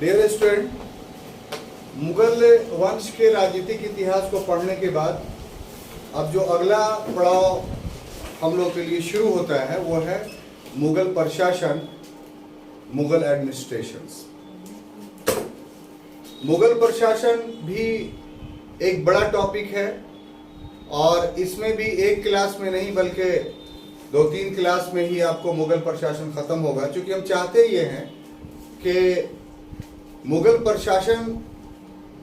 Dear student, Mughal वंश के राजनीतिक इतिहास को पढ़ने के बाद अब जो अगला पड़ाव हम लोग के लिए शुरू होता है वो है मुगल प्रशासन, मुगल एडमिनिस्ट्रेशंस। मुगल प्रशासन भी एक बड़ा टॉपिक है और इसमें भी एक क्लास में नहीं बल्कि 2-3 क्लास में ही आपको मुगल प्रशासन खत्म होगा, क्योंकि हम चाहते ये हैं कि मुगल प्रशासन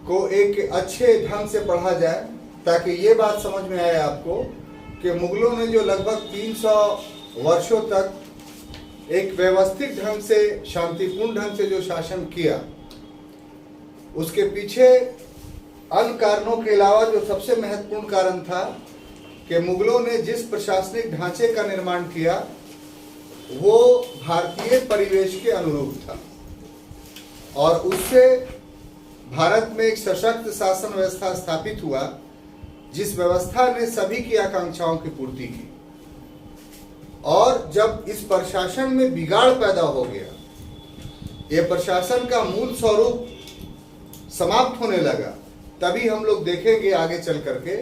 को एक अच्छे ढंग से पढ़ा जाए ताकि ये बात समझ में आए आपको कि मुगलों ने जो लगभग 300 वर्षों तक एक व्यवस्थित ढंग से, शांतिपूर्ण ढंग से जो शासन किया, उसके पीछे अन्य कारणों के अलावा जो सबसे महत्वपूर्ण कारण था कि मुगलों ने जिस प्रशासनिक ढांचे का निर्माण किया वो भारतीय परिवेश के अनुरूप था और उससे भारत में एक सशक्त शासन व्यवस्था स्थापित हुआ जिस व्यवस्था ने सभी की आकांक्षाओं की पूर्ति की। और जब इस प्रशासन में बिगाड़ पैदा हो गया, ये प्रशासन का मूल स्वरूप समाप्त होने लगा, तभी हम लोग देखेंगे आगे चल करके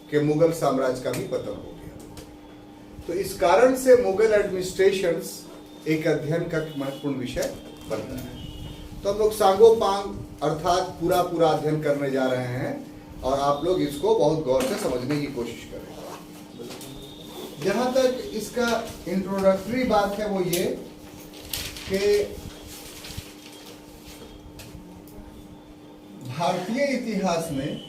कि मुगल साम्राज्य का भी पतन हो गया। तो इस कारण से मुगल एडमिनिस्ट्रेशंस एक अध्ययन का महत्वपूर्ण विषय बनता है। तो हम लोग सांगोपांग अर्थात पूरा अध्ययन करने जा रहे हैं और आप लोग इसको बहुत गौर से समझने की कोशिश करें। जहां तक इसका इंट्रोडक्टरी बात है वो ये कि भारतीय इतिहास में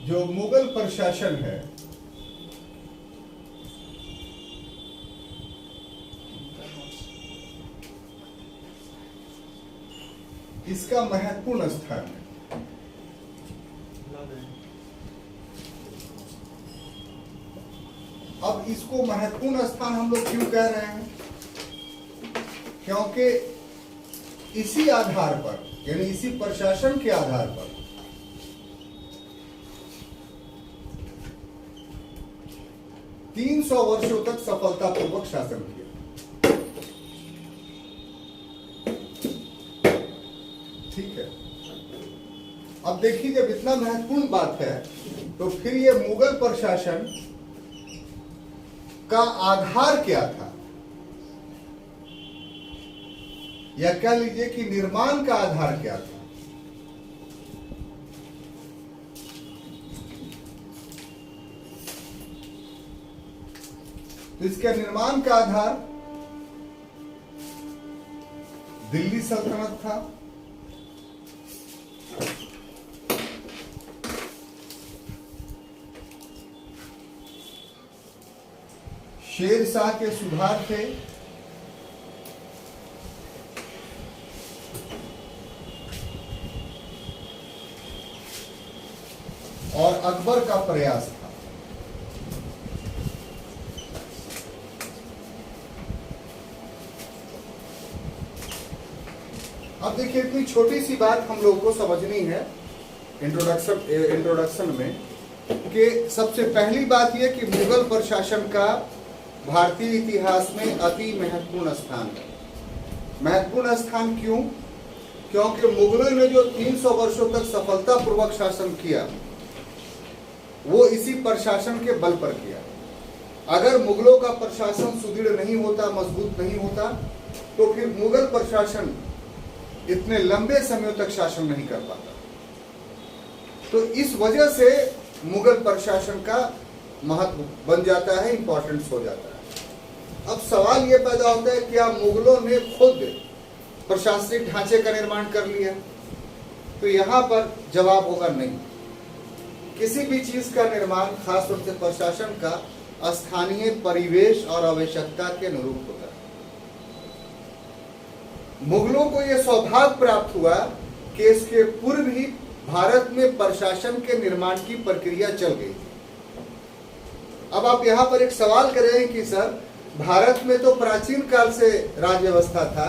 जो मुगल प्रशासन है इसका महत्वपूर्ण स्थान है। अब इसको महत्वपूर्ण स्थान हम लोग क्यों कह रहे हैं? क्योंकि इसी आधार पर, यानी इसी प्रशासन के आधार पर 300 वर्षों तक सफलतापूर्वक शासन किया। ठीक है, अब देखिए जब इतना महत्वपूर्ण बात है तो फिर ये मुगल प्रशासन का आधार क्या था, या कह लीजिए कि निर्माण का आधार क्या था? तो इसके निर्माण का आधार दिल्ली सल्तनत था, शेर शाह के सुधार थे, और अकबर का प्रयास था। अब देखिए इतनी छोटी सी बात हम लोग को समझनी है इंट्रोडक्शन में कि सबसे पहली बात यह कि मुगल प्रशासन का भारतीय इतिहास में अति महत्वपूर्ण स्थान है। महत्वपूर्ण स्थान क्यों? क्योंकि मुगलों ने जो 300 वर्षों तक सफलतापूर्वक शासन किया वो इसी प्रशासन के बल पर किया। अगर मुगलों का प्रशासन सुदृढ़ नहीं होता, मजबूत नहीं होता, तो फिर मुगल प्रशासन इतने लंबे समय तक शासन नहीं कर पाता। तो इस वजह से मुगल प्रशासन का महत्व बन जाता है, इंपॉर्टेंस हो जाता है। अब सवाल यह पैदा होता है क्या मुगलों ने खुद प्रशासनिक ढांचे का निर्माण कर लिया? तो यहां पर जवाब होगा नहीं। किसी भी चीज का निर्माण, खास तौर से प्रशासन का, स्थानीय परिवेश और आवश्यकता के अनुरूप होता है। मुगलों को यह सौभाग्य प्राप्त हुआ कि इसके पूर्व ही भारत में प्रशासन के निर्माण की प्रक्रिया चल गई थी। अब आप यहां पर एक सवाल करें कि सर भारत में तो प्राचीन काल से राज्य व्यवस्था था,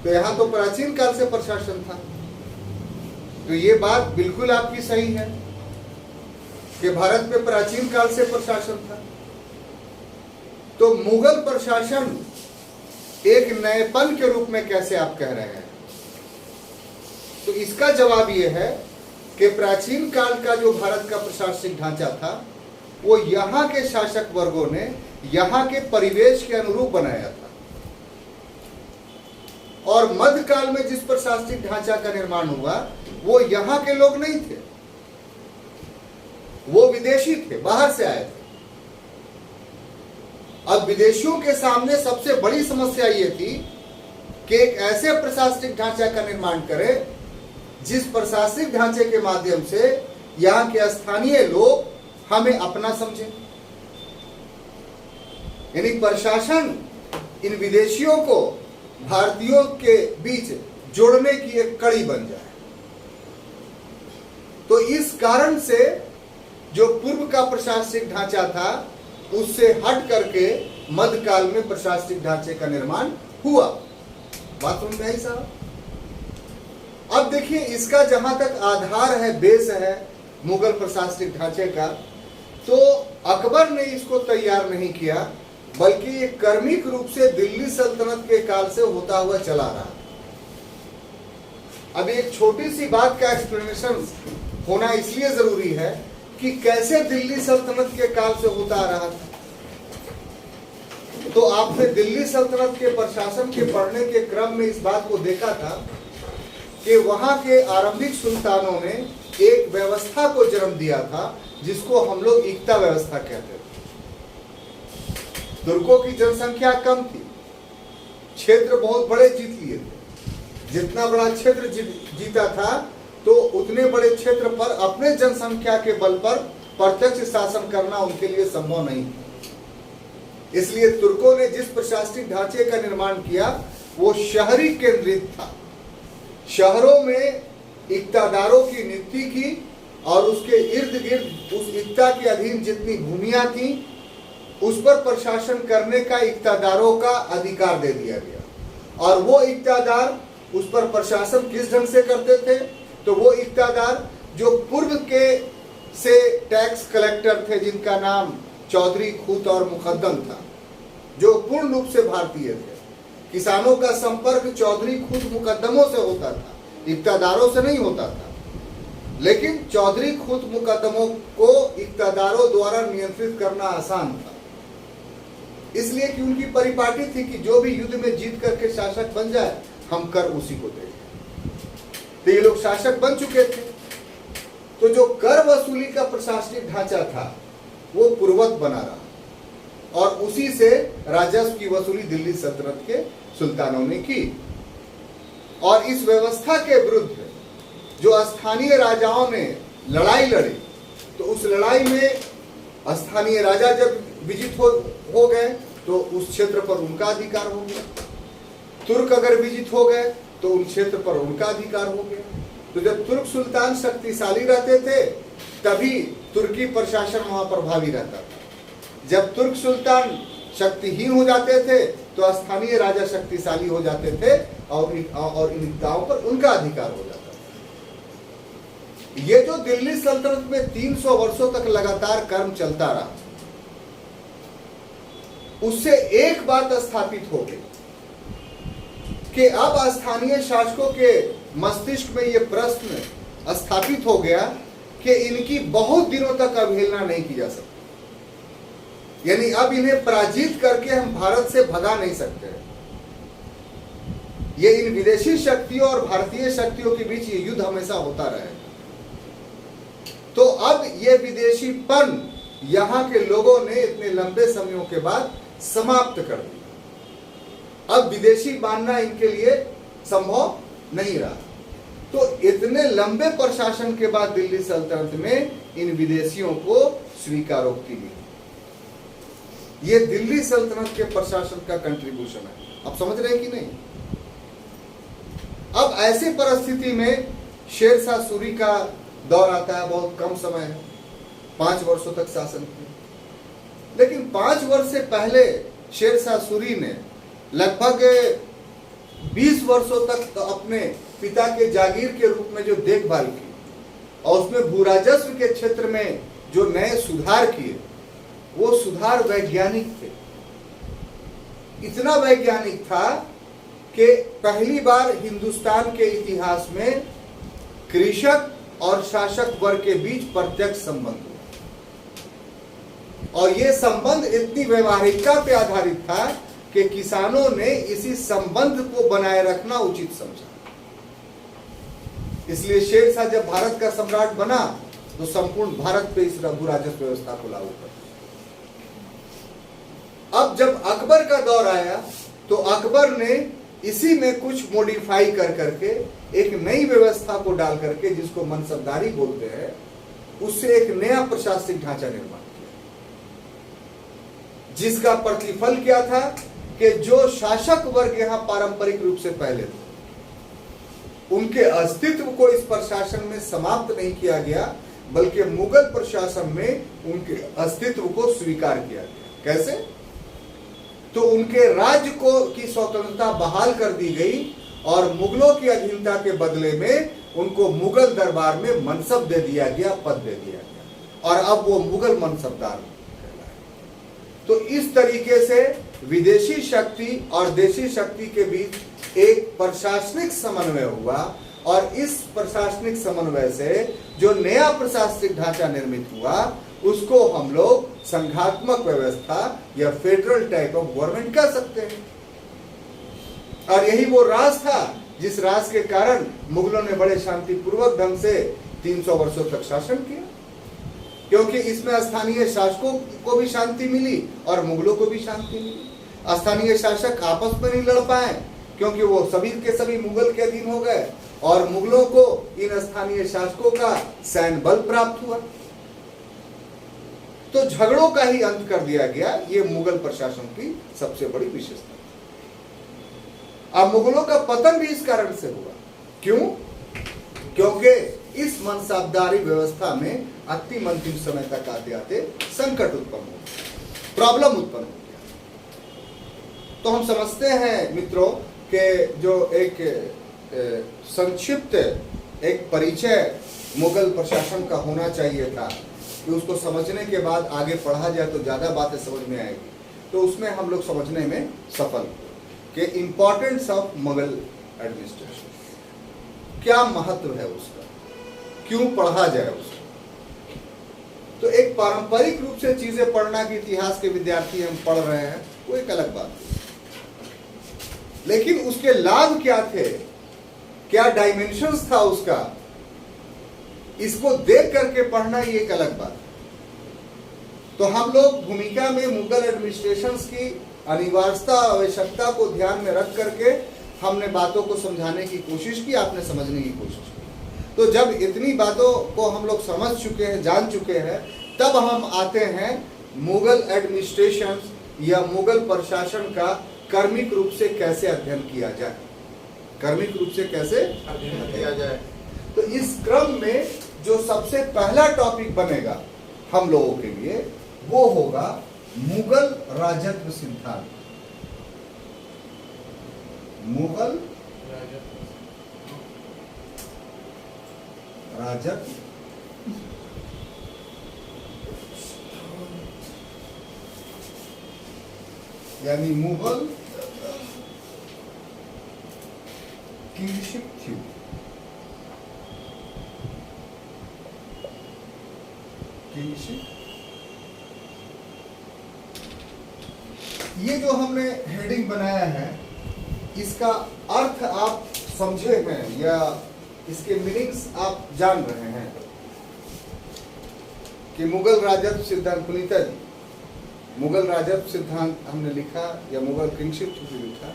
तो यहां तो प्राचीन काल से प्रशासन था। तो ये बात बिल्कुल आपकी सही है। कि भारत में प्राचीन काल से प्रशासन था। तो मुगल प्रशासन एक नएपन के रूप में कैसे आप कह रहे हैं? तो इसका जवाब यह है कि प्राचीन काल का जो भारत का प्रशासनिक ढांचा था वो यहाँ के शासक वर्गों ने यहाँ के परिवेश के अनुरूप बनाया था, और मध्यकाल में जिस प्रशासनिक ढांचा का निर्माण हुआ वो यहाँ के लोग नहीं थे, वो विदेशी थे, बाहर से आए थे। अब विदेशियों के सामने सबसे बड़ी समस्या ये थी कि एक ऐसे प्रशासनिक ढांचा का निर्माण करें जिस प्रशासनिक ढांचे के माध्यम से यहाँ के स्थानीय लोग हमें अपना समझें, यानी प्रशासन इन विदेशियों को भारतीयों के बीच जोड़ने की एक कड़ी बन जाए। तो इस कारण से जो पूर्व का प्रशासनिक ढांचा था उससे हट करके मध्यकाल में प्रशासनिक ढांचे का निर्माण हुआ। बात समझ में आई साहब? अब देखिए, इसका जहां तक आधार है, बेस है मुगल प्रशासनिक ढांचे का, तो अकबर ने इसको तैयार नहीं किया, बल्कि ये क्रमिक रूप से दिल्ली सल्तनत के काल से होता हुआ चला रहा। अब एक छोटी सी बात का एक्सप्लेनेशन होना इसलिए जरूरी है कि कैसे दिल्ली सल्तनत के काल से होता आ रहा था। तो आपने दिल्ली सल्तनत के प्रशासन के पढ़ने के क्रम में इस बात को देखा था कि वहां के आरंभिक सुल्तानों ने एक व्यवस्था को जन्म दिया था जिसको हम लोग इक्ता व्यवस्था कहते थे। तुर्कों की जनसंख्या कम थी, क्षेत्र बहुत बड़े जीत लिए थे। जितना बड़ा क्षेत्र जीता था तो उतने बड़े क्षेत्र पर अपने जनसंख्या के बल पर प्रत्यक्ष शासन करना उनके लिए संभव नहीं था। इसलिए तुर्कों ने जिस प्रशासनिक ढांचे का निर्माण किया वो शहरी केंद्रित था। शहरों में इक्तादारों की नियुक्ति की और उसके इर्द गिर्द उस इक्ता के अधीन जितनी भूमियां थी उस पर प्रशासन करने का इक्तादारों का अधिकार दे दिया गया। और वो इक्तादार उस पर प्रशासन किस ढंग से करते थे? तो वो इक्तादार जो पूर्व के से टैक्स कलेक्टर थे, जिनका नाम चौधरी, खूत और मुकद्दम था, जो पूर्ण रूप से भारतीय थे। किसानों का संपर्क चौधरी, खूत, मुकद्दमों से होता था, इक्तादारों से नहीं होता था। लेकिन चौधरी, खूत, मुकद्दमों को इक्तादारों द्वारा नियंत्रित करना आसान था, इसलिए कि उनकी परिपाटी थी कि जो भी युद्ध में जीत करके शासक बन जाए हम कर उसी को देंगे। तो ये लोग शासक बन चुके थे। तो जो कर वसूली का प्रशासनिक ढांचा था वो पूर्ववत बना रहा और उसी से राजस्व की वसूली दिल्ली सल्तनत के सुल्तानों ने की। और इस व्यवस्था के विरुद्ध जो स्थानीय राजाओं ने लड़ाई लड़ी, तो उस लड़ाई में स्थानीय राजा जब विजित हो गए तो उस क्षेत्र पर उनका अधिकार हो गया। तुर्क अगर विजित हो गए तो उन क्षेत्र पर उनका अधिकार हो गया। तो जब तुर्क सुल्तान शक्तिशाली रहते थे तभी तुर्की प्रशासन वहां प्रभावी रहता था। जब तुर्क सुल्तान शक्तिहीन हो जाते थे तो स्थानीय राजा शक्तिशाली हो जाते थे और इन इक्ताओं पर उनका अधिकार हो जाता था। ये जो दिल्ली सल्तनत में 300 वर्षों तक लगातार कर्म चलता रहा, उससे एक बात स्थापित हो गई कि अब स्थानीय शासकों के मस्तिष्क में यह प्रश्न स्थापित हो गया कि इनकी बहुत दिनों तक अवहेलना नहीं की जा सकती। यानी अब इन्हें पराजित करके हम भारत से भगा नहीं सकते। ये इन विदेशी शक्तियों और भारतीय शक्तियों के बीच ये युद्ध हमेशा होता रहेगा। तो अब ये विदेशीपन यहाँ के लोगों ने इतने लंबे समयों के बाद समाप्त कर दिया। अब विदेशी मानना इनके लिए संभव नहीं रहा। तो इतने लंबे प्रशासन के बाद दिल्ली सल्तनत में इन विदेशियों को स्वीकारोक्ति मिली। ये दिल्ली सल्तनत के प्रशासन का कंट्रीब्यूशन है। आप समझ रहे हैं कि नहीं? अब ऐसी परिस्थिति में शेरशाह सूरी का दौर आता है, बहुत कम समय है, 5 वर्षों तक शासन किया। लेकिन 5 वर्ष से पहले शेरशाह सूरी ने लगभग 20 वर्षों तक तो अपने पिता के जागीर के रूप में जो देखभाल की और उसमें भूराजस्व के क्षेत्र में जो नए सुधार किए वो सुधार वैज्ञानिक थे। इतना वैज्ञानिक था कि पहली बार हिंदुस्तान के इतिहास में कृषक और शासक वर्ग के बीच प्रत्यक्ष संबंध हुआ, और ये संबंध इतनी व्यवहारिकता पे आधारित था कि किसानों ने इसी संबंध को बनाए रखना उचित समझा। इसलिए शेर शाह जब भारत का सम्राट बना तो संपूर्ण भारत पे इस भू राजस्व व्यवस्था को लागू कर। अब जब अकबर का दौर आया तो अकबर ने इसी में कुछ मॉडिफाई कर करके एक नई व्यवस्था को डाल करके, जिसको मनसबदारी बोलते हैं, उससे एक नया प्रशासनिक ढांचा निर्माण किया, जिसका प्रतिफल क्या था कि जो शासक वर्ग यहां पारंपरिक रूप से पहले थे उनके अस्तित्व को इस प्रशासन में समाप्त नहीं किया गया, बल्कि मुगल प्रशासन में उनके अस्तित्व को स्वीकार किया गया। कैसे? तो उनके राज्य को की स्वतंत्रता बहाल कर दी गई और मुगलों की अधीनता के बदले में उनको मुगल दरबार में मनसब दे दिया गया, पद दे दिया गया, और अब वो मुगल मनसबदार कहलाए। तो इस तरीके से विदेशी शक्ति और देशी शक्ति के बीच एक प्रशासनिक समन्वय हुआ, और इस प्रशासनिक समन्वय से जो नया प्रशासनिक ढांचा निर्मित हुआ उसको हम लोग संघात्मक व्यवस्था या फेडरल टाइप ऑफ गवर्नमेंट कह सकते हैं। और यही वो राज था जिस राज के कारण मुगलों ने बड़े शांतिपूर्वक ढंग से 300 वर्षों तक शासन किया, क्योंकि इसमें स्थानीय शासकों को भी शांति मिली और मुगलों को भी शांति मिली। स्थानीय शासक आपस में नहीं लड़ पाए क्योंकि वो सभी के सभी मुगल के अधीन हो गए, और मुगलों को इन स्थानीय शासकों का सैन्य बल प्राप्त हुआ, तो झगड़ों का ही अंत कर दिया गया। ये मुगल प्रशासन की सबसे बड़ी विशेषता। अब मुगलों का पतन भी इस कारण से हुआ। क्यों? क्योंकि इस मनसबदारी व्यवस्था में अंतिम समय तक आते आते संकट उत्पन्न हो गया, प्रॉब्लम उत्पन्न हो गया। तो हम समझते हैं मित्रों कि जो एक संक्षिप्त एक परिचय मुगल प्रशासन का होना चाहिए था, कि उसको समझने के बाद आगे पढ़ा जाए तो ज्यादा बातें समझ में आएगी, तो उसमें हम लोग समझने में सफल हुए कि इंपॉर्टेंस ऑफ मुगल एडमिनिस्ट्रेशन, क्या महत्व है उसका, क्यों पढ़ा जाए उसको। तो एक पारंपरिक रूप से चीजें पढ़ना कि इतिहास के विद्यार्थी हम पढ़ रहे हैं, वो एक अलग बात है, लेकिन उसके लाभ क्या थे, क्या डायमेंशंस था उसका, इसको देख करके पढ़ना ये एक अलग बात है। तो हम लोग भूमिका में मुगल एडमिनिस्ट्रेशन की अनिवार्यता आवश्यकता को ध्यान में रख करके हमने बातों को समझाने की कोशिश की, आपने समझने की कोशिश की। तो जब इतनी बातों को हम लोग समझ चुके हैं, जान चुके हैं, तब हम आते हैं मुगल एडमिनिस्ट्रेशन या मुगल प्रशासन का कर्मिक रूप से कैसे अध्ययन किया जाए, कर्मिक रूप से कैसे अध्ययन किया जाए। तो इस क्रम में जो सबसे पहला टॉपिक बनेगा हम लोगों के लिए वो होगा मुगल राजत्व सिद्धांत। मुगल राजत्व यानी मुगल किंगशिप थ्योरी। ये जो हमने हेडिंग बनाया है, इसका अर्थ आप समझे हैं या इसके मीनिंग्स आप जान रहे हैं कि मुगल राजत्व सिद्धांत, पुनीता जी, मुगल राजत्व सिद्धांत हमने लिखा या मुगल किंगशिप थ्योरी लिखा,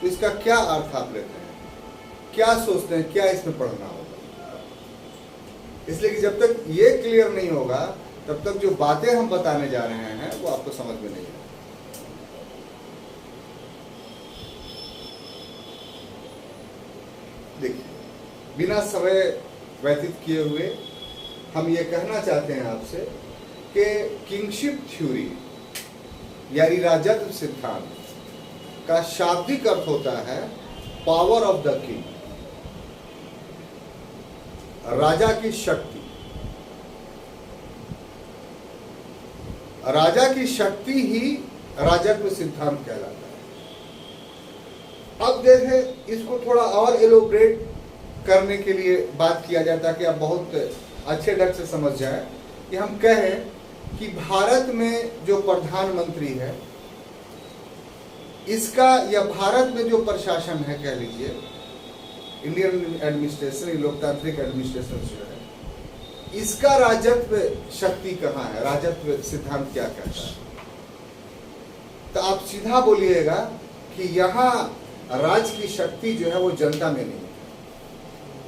तो इसका क्या अर्थ आप लेते हैं, क्या सोचते हैं, क्या इसमें पढ़ना होगा? इसलिए कि जब तक ये क्लियर नहीं होगा तब तक जो बातें हम बताने जा रहे हैं वो आपको समझ में नहीं आएगी। देखिए, बिना समय व्यतीत किए हुए हम ये कहना चाहते हैं आपसे कि किंगशिप थ्योरी यानी राजत्व सिद्धांत का शाब्दिक अर्थ होता है पावर ऑफ द किंग, राजा की शक्ति। राजा की शक्ति ही राजत्व सिद्धांत कहलाता है। अब देखें, इसको थोड़ा और एलोब्रेट करने के लिए बात किया जाता है कि आप बहुत अच्छे ढंग से समझ जाए कि हम कहें कि भारत में जो प्रधानमंत्री है, इसका या भारत में जो प्रशासन है, कह लीजिए इंडियन एडमिनिस्ट्रेशन, लोकतांत्रिक एडमिनिस्ट्रेशन जो है, इसका राजत्व शक्ति कहाँ है, राजत्व सिद्धांत क्या कहता है? तो आप सीधा बोलिएगा कि यहाँ राज की शक्ति जो है वो जनता में नहीं है।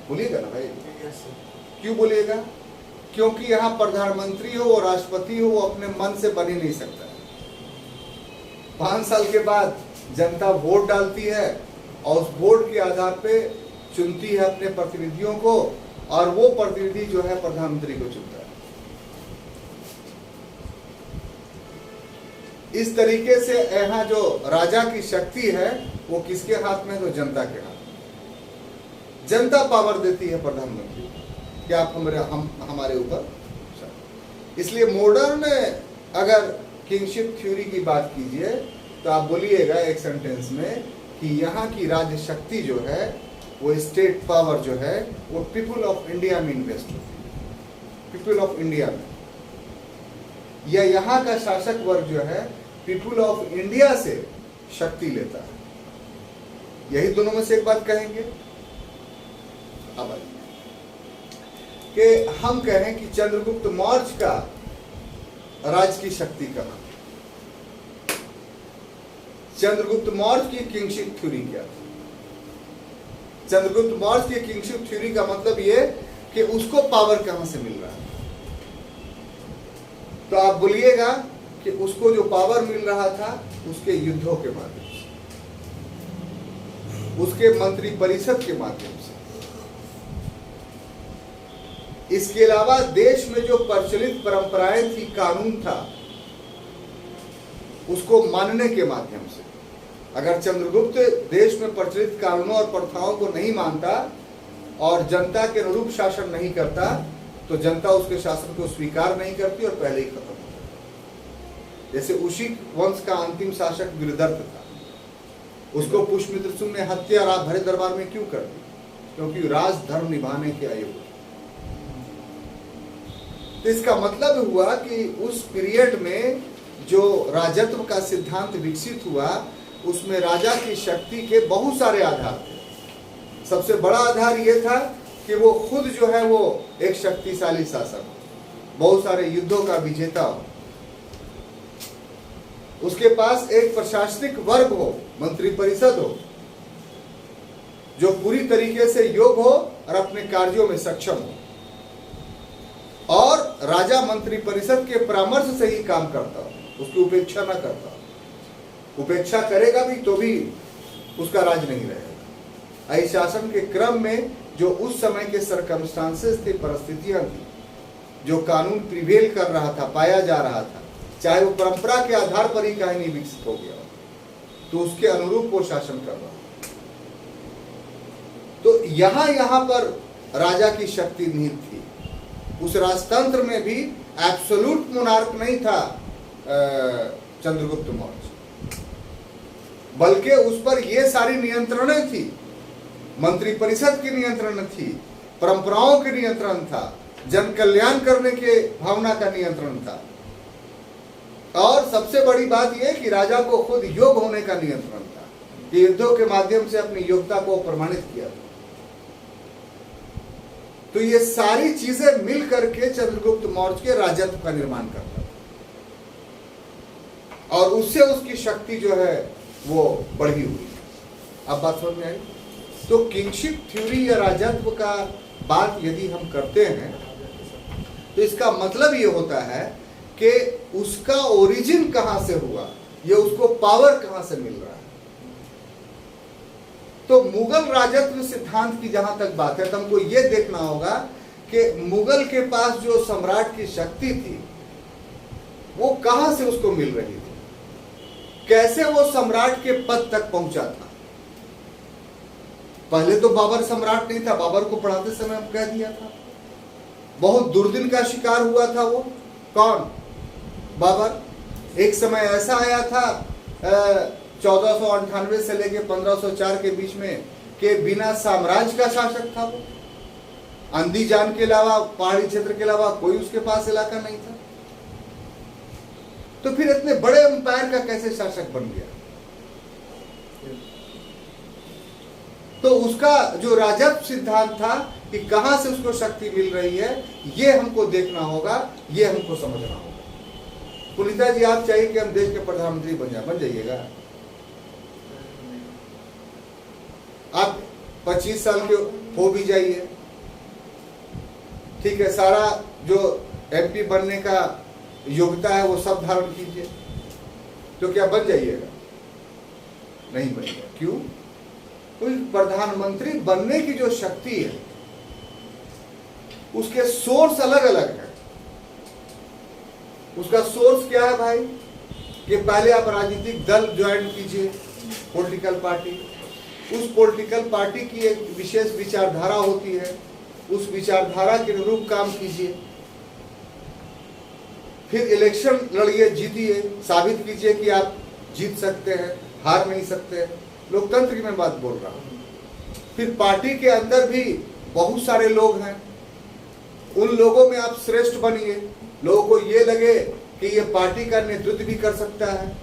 बोलिएगा ना भाई, क्यों बोलिएगा? क्योंकि यहाँ प्रधानमंत्री हो और राष्ट्रपति हो, वो अपने मन से बन ही नहीं सकता। 5 साल के बाद जनता वोट डालती है और उस वोट के आधार पे चुनती है अपने प्रतिनिधियों को, और वो प्रतिनिधि जो है प्रधानमंत्री को चुनता है। इस तरीके से यहाँ जो राजा की शक्ति है वो किसके हाथ में है? तो जनता के हाथ में। जनता पावर देती है प्रधानमंत्री कि आप हमारे ऊपर। इसलिए मॉडर्न अगर किंगशिप थ्योरी की बात कीजिए तो आप बोलिएगा एक सेंटेंस में कि यहाँ की राज्य शक्ति जो है, वो स्टेट पावर जो है, वो पीपुल ऑफ इंडिया में इन्वेस्ट होती है। पीपुल ऑफ इंडिया में, या यहाँ का शासक वर्ग जो है पीपुल ऑफ इंडिया से शक्ति लेता है। यही दोनों में से एक बात कहेंगे। अब कि हम कहें कि चंद्रगुप्त मौर्य का राज की शक्ति कहाँ? चंद्रगुप्त मौर्य की किंगशिप थ्योरी क्या थी? चंद्रगुप्त मौर्य की किंगशिप थ्योरी का मतलब ये कि उसको पावर कहां से मिल रहा है? तो आप बोलिएगा कि उसको जो पावर मिल रहा था उसके युद्धों के माध्यम से, उसके मंत्री परिषद के माध्यम से, इसके अलावा देश में जो प्रचलित परंपराएं थी, कानून था, उसको मानने के माध्यम से। अगर चंद्रगुप्त देश में प्रचलित कानूनों और प्रथाओं को नहीं मानता और जनता के अनुरूप शासन नहीं करता, तो जनता उसके शासन को स्वीकार नहीं करती और पहले ही खत्म हो जाती। जैसे उशिक वंश का अंतिम शासक वीरदर्थ था, उसको पुष्यमित्र सिंह ने हत्या रात भरे दरबार में क्यों कर दी? क्योंकि राजधर्म निभाने के आयु। तो इसका मतलब हुआ कि उस पीरियड में जो राजत्व का सिद्धांत विकसित हुआ, उसमें राजा की शक्ति के बहुत सारे आधार थे। सबसे बड़ा आधार यह था कि वो खुद जो है वो एक शक्तिशाली शासक हो, बहुत सारे युद्धों का विजेता हो, उसके पास एक प्रशासनिक वर्ग हो, मंत्री परिषद हो, जो पूरी तरीके से योग्य हो और अपने कार्यों में सक्षम हो, और राजा मंत्री परिषद के परामर्श से ही काम करता हो, उसकी उपेक्षा ना करता। उपेक्षा करेगा भी तो भी उसका राज नहीं रहेगा। ऐसे शासन के क्रम में जो उस समय के सरकमस्टांसेस थे, परिस्थितियां थी, जो कानून प्रिवेल कर रहा था, पाया जा रहा था, चाहे वो परंपरा के आधार पर ही कहीं नहीं विकसित हो गया, तो उसके अनुरूप वो शासन कर रहा। तो यहां पर राजा की शक्ति निहित थी। उस राजतंत्र में भी एब्सोल्यूट मोनार्क नहीं था चंद्रगुप्त मौर्य, बल्कि उस पर ये सारी नियंत्रणें थी। मंत्री परिषद की नियंत्रण थी, परंपराओं के नियंत्रण था, जन कल्याण करने के भावना का नियंत्रण था, और सबसे बड़ी बात यह कि राजा को खुद योग्य होने का नियंत्रण था, कि युद्धों के माध्यम से अपनी योग्यता को प्रमाणित किया था। तो ये सारी चीजें मिल करके चंद्रगुप्त मौर्य के राजत्व का निर्माण करता था, और उससे उसकी शक्ति जो है वो बढ़ी हुई। अब बात समझ में आई? तो किंगशिप थ्योरी या राजत्व का बात यदि हम करते हैं तो इसका मतलब ये होता है कि उसका ओरिजिन कहां से हुआ, ये उसको पावर कहां से मिल रहा है। तो मुगल राजत्व सिद्धांत की जहां तक बात है, तो हमको ये देखना होगा कि मुगल के पास जो सम्राट की शक्ति थी वो कहां से उसको मिल रही थी, कैसे वो सम्राट के पद तक पहुंचा था। पहले तो बाबर सम्राट नहीं था, बाबर को पढ़ाते समय हम कह दिया था। बहुत दुर्दिन का शिकार हुआ था वो। कौन? बाबर। एक समय ऐसा आया था 1498 से लेकर 1504 के बीच में कि बिना साम्राज्य का शासक था वो। अंदीजान के अलावा, पहाड़ी क्षेत्र के अलावा कोई उसके पास इलाका नहीं था। तो फिर इतने बड़े एम्पायर का कैसे शासक बन गया? तो उसका जो राजत्व सिद्धांत था कि कहां से उसको शक्ति मिल रही है, ये हमको देखना होगा, ये हमको समझना होगा। पुनीता जी, आप चाहिए कि हम देश के प्रधानमंत्री बन जाइएगा? आप 25 साल के हो भी जाइए, ठीक है, सारा जो एमपी बनने का योग्यता है वो सब धारण कीजिए, तो क्या बन जाइएगा? नहीं बनेगा। क्यों? कोई प्रधानमंत्री बनने की जो शक्ति है उसके सोर्स अलग अलग है। उसका सोर्स क्या है भाई? कि पहले आप राजनीतिक दल ज्वाइन कीजिए, पॉलिटिकल पार्टी। उस पॉलिटिकल पार्टी की एक विशेष विचारधारा होती है, उस विचारधारा के अनुरूप काम कीजिए। फिर इलेक्शन लड़िए, जीतिए, साबित कीजिए कि आप जीत सकते हैं, हार नहीं सकते। लोकतंत्र की मैं बात बोल रहा हूं। फिर पार्टी के अंदर भी बहुत सारे लोग हैं, उन लोगों में आप श्रेष्ठ बनिए। लोगों को ये लगे कि ये पार्टी का नेतृत्व भी कर सकता है,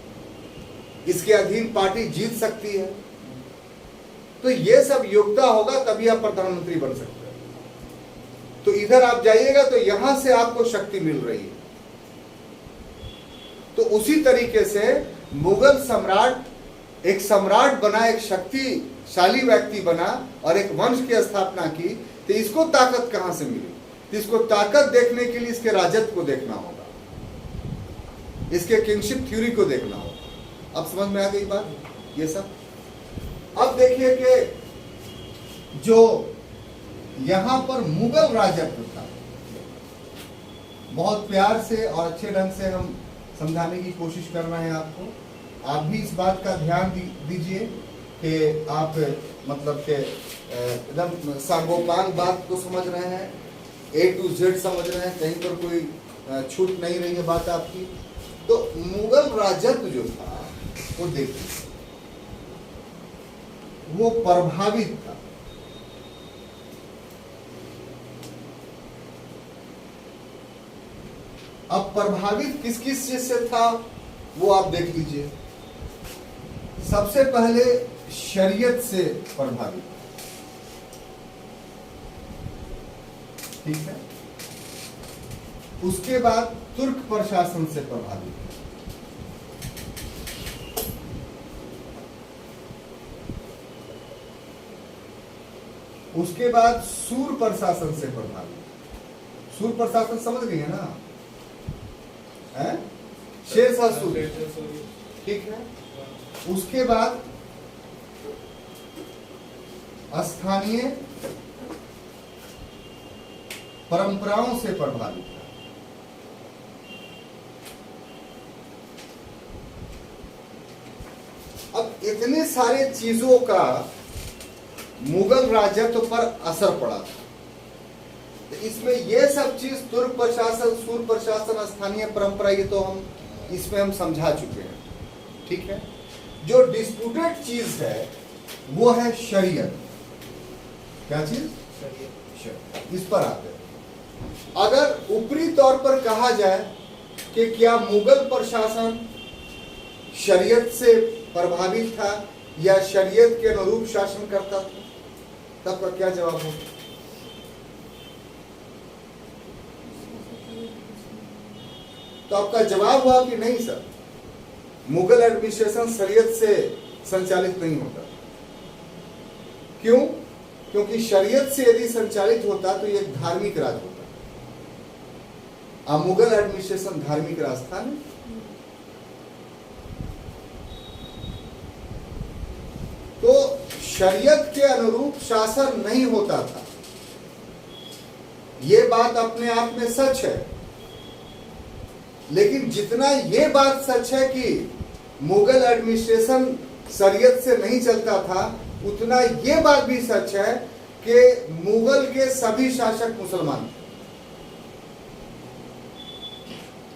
इसके अधीन पार्टी जीत सकती है। तो ये सब योग्यता होगा तभी आप प्रधानमंत्री बन सकते हैं। तो इधर आप जाइएगा तो यहां से आपको शक्ति मिल रही है। तो उसी तरीके से मुगल सम्राट एक सम्राट बना, एक शक्तिशाली व्यक्ति बना और एक वंश की स्थापना की। तो इसको ताकत कहां से मिली? तो इसको ताकत देखने के लिए इसके राजत्व को देखना होगा, इसके किंगशिप थ्योरी को देखना होगा। अब समझ में आ गई बात ये सब? अब देखिए कि जो यहां पर मुगल राजत्व था, बहुत प्यार से और अच्छे ढंग से हम समझाने की कोशिश कर रहे हैं आपको। आप भी इस बात का ध्यान दीजिए कि आप मतलब के एकदम सांगोपांग बात को समझ रहे हैं, A to Z समझ रहे हैं, कहीं पर कोई छूट नहीं रही है बात आपकी। तो मुगल राजत्व जो था वो देखिए, वो प्रभावित था। अब प्रभावित किस किस चीज से था वो आप देख लीजिए। सबसे पहले शरीयत से प्रभावित, ठीक है। उसके बाद तुर्क प्रशासन से प्रभावित, उसके बाद सूर प्रशासन से प्रभावित। सूर प्रशासन समझ गई है ना? शेरशाह सूरी, ठीक है। उसके बाद स्थानीय परंपराओं से प्रभावित था। अब इतने सारे चीजों का मुगल राजत्व पर असर पड़ा था। इसमें ये सब चीज तुर्क प्रशासन, सूर प्रशासन, स्थानीय परंपरा, ये तो हम इसमें हम समझा चुके हैं, ठीक है। जो डिस्प्यूटेड चीज है वो है शरीयत। क्या चीज? शरीयत। इस पर आते हैं। अगर ऊपरी तौर पर कहा जाए कि क्या मुगल प्रशासन शरीयत से प्रभावित था या शरीयत के अनुरूप शासन करता था, तब का क्या जवाब होगा? तो आपका जवाब हुआ कि नहीं सर, मुगल एडमिनिस्ट्रेशन शरीयत से संचालित नहीं होता। क्यों? क्योंकि शरीयत से यदि संचालित होता तो ये एक धार्मिक राज होता। अब मुगल एडमिनिस्ट्रेशन धार्मिक राज था नहीं। तो शरीयत के अनुरूप शासन नहीं होता था, ये बात अपने आप में सच है। लेकिन जितना ये बात सच है कि मुगल एडमिनिस्ट्रेशन शरीयत से नहीं चलता था, उतना ये बात भी सच है कि मुगल के सभी शासक मुसलमान थे।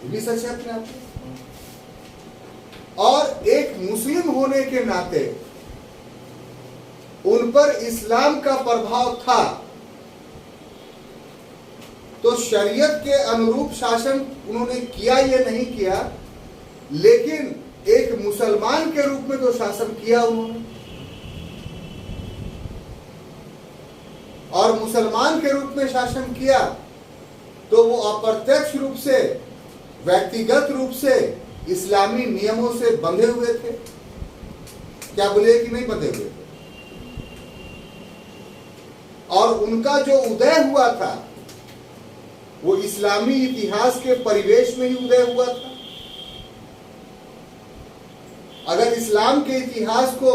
ये भी सच है अपने आप में। और एक मुस्लिम होने के नाते उन पर इस्लाम का प्रभाव था, तो शरीयत के अनुरूप शासन उन्होंने किया या नहीं किया, लेकिन एक मुसलमान के रूप में तो शासन किया उन्होंने। और मुसलमान के रूप में शासन किया तो वो अप्रत्यक्ष रूप से, व्यक्तिगत रूप से इस्लामी नियमों से बंधे हुए थे। क्या बोले कि नहीं बंधे हुए थे? और उनका जो उदय हुआ था वो इस्लामी इतिहास के परिवेश में ही उदय हुआ था। अगर इस्लाम के इतिहास को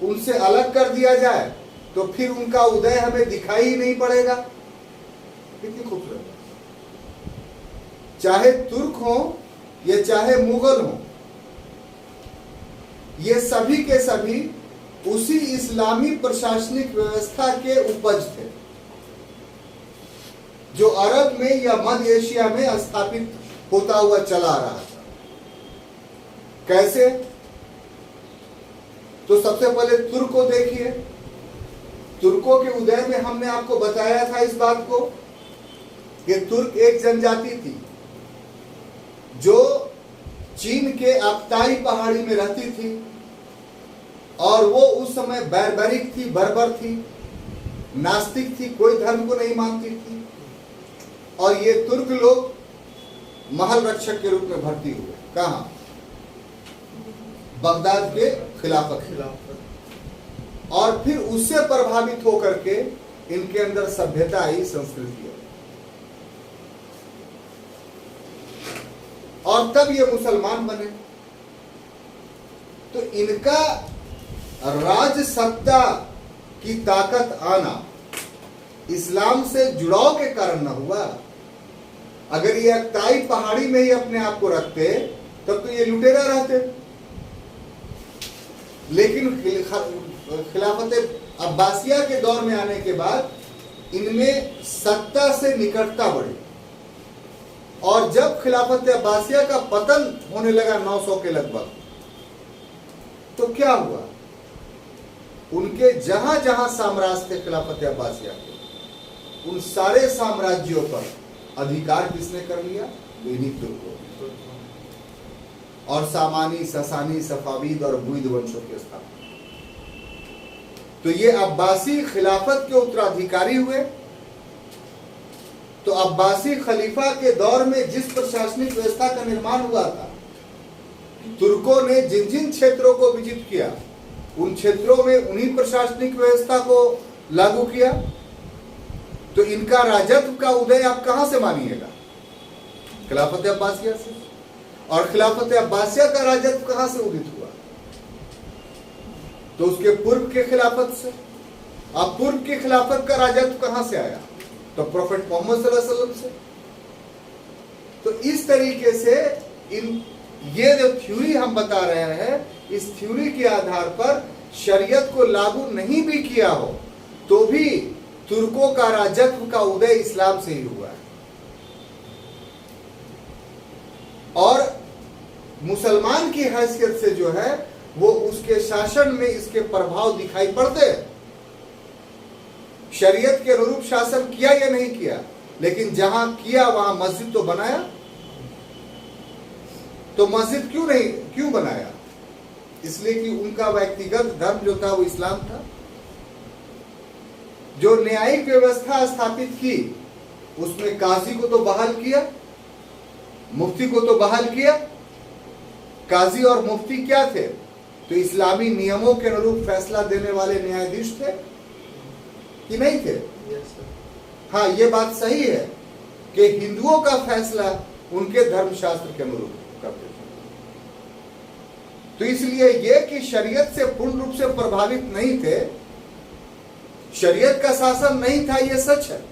उनसे अलग कर दिया जाए तो फिर उनका उदय हमें दिखाई ही नहीं पड़ेगा। कितनी खूबसूरत, चाहे तुर्क हो या चाहे मुगल हो, ये सभी के सभी उसी इस्लामी प्रशासनिक व्यवस्था के उपज थे जो अरब में या मध्य एशिया में स्थापित होता हुआ चला आ रहा था। कैसे? तो सबसे पहले तुर्क को देखिए। तुर्कों के उदय में हमने आपको बताया था इस बात को कि तुर्क एक जनजाति थी जो चीन के अक्ताई पहाड़ी में रहती थी, और वो उस समय बैरबरिक थी, बर्बर थी, नास्तिक थी, कोई धर्म को नहीं मानती थी। और ये तुर्क लोग महल रक्षक के रूप में भर्ती हुए। कहां? बगदाद के खिलाफत। और फिर उससे प्रभावित होकर के इनके अंदर सभ्यता आई, संस्कृति आई, और तब ये मुसलमान बने। तो इनका राज सत्ता की ताकत आना इस्लाम से जुड़ाव के कारण न हुआ। अगर ये अक्ताई पहाड़ी में ही अपने आप को रखते तब तो ये लुटेरा रहते। लेकिन खिलाफत अब्बासिया के दौर में आने के बाद इनमें सत्ता से निकटता बढ़ी, और जब खिलाफत अब्बासिया का पतन होने लगा 900 के लगभग, तो क्या हुआ? उनके जहां जहां साम्राज्य थे खिलाफत अब्बासिया के, उन सारे साम्राज्यों पर अधिकार किसने कर लिया? इन्हीं तुर्कों। और सामानी, ससानी, सफावीद और बुइद वंशों के स्थापना। तो ये अब्बासी खिलाफत के उत्तराधिकारी हुए। तो अब्बासी खलीफा के दौर में जिस प्रशासनिक व्यवस्था का निर्माण हुआ था, तुर्कों ने जिन जिन क्षेत्रों को विजित किया उन क्षेत्रों में उन्हीं प्रशासनिक व्यवस्था को लागू किया। तो इनका राजत्व का उदय आप कहां से मानिएगा? खिलाफत अब्बासिया से। और खिलाफत अब्बासिया का राजत्व कहां से उदित हुआ? तो उसके पूर्व के खिलाफत से। अब पूर्व के खिलाफत का राजत्व कहां से आया? तो प्रोफेट मोहम्मद सल्लल्लाहु अलैहि वसल्लम से। तो इस तरीके से ये जो थ्योरी हम बता रहे हैं, इस थ्योरी के आधार पर शरीयत को लागू नहीं भी किया हो तो भी तुर्कों का राजत्व का उदय इस्लाम से ही हुआ है। और मुसलमान की हैसियत से जो है वो उसके शासन में इसके प्रभाव दिखाई पड़ते हैं। शरीयत के अनुरूप शासन किया या नहीं किया, लेकिन जहां किया वहां मस्जिद तो बनाया। तो मस्जिद क्यों बनाया? इसलिए कि उनका व्यक्तिगत धर्म जो था वो इस्लाम था। जो न्यायिक व्यवस्था स्थापित की उसमें काजी को तो बहाल किया, मुफ्ती को तो बहाल किया। काजी और मुफ्ती क्या थे? तो इस्लामी नियमों के अनुरूप फैसला देने वाले न्यायाधीश थे कि नहीं थे? हाँ, ये बात सही है कि हिंदुओं का फैसला उनके धर्मशास्त्र के अनुरूप करते थे। तो इसलिए ये कि शरीयत से पूर्ण रूप से प्रभावित नहीं थे, शरीयत का शासन नहीं था, ये सच है।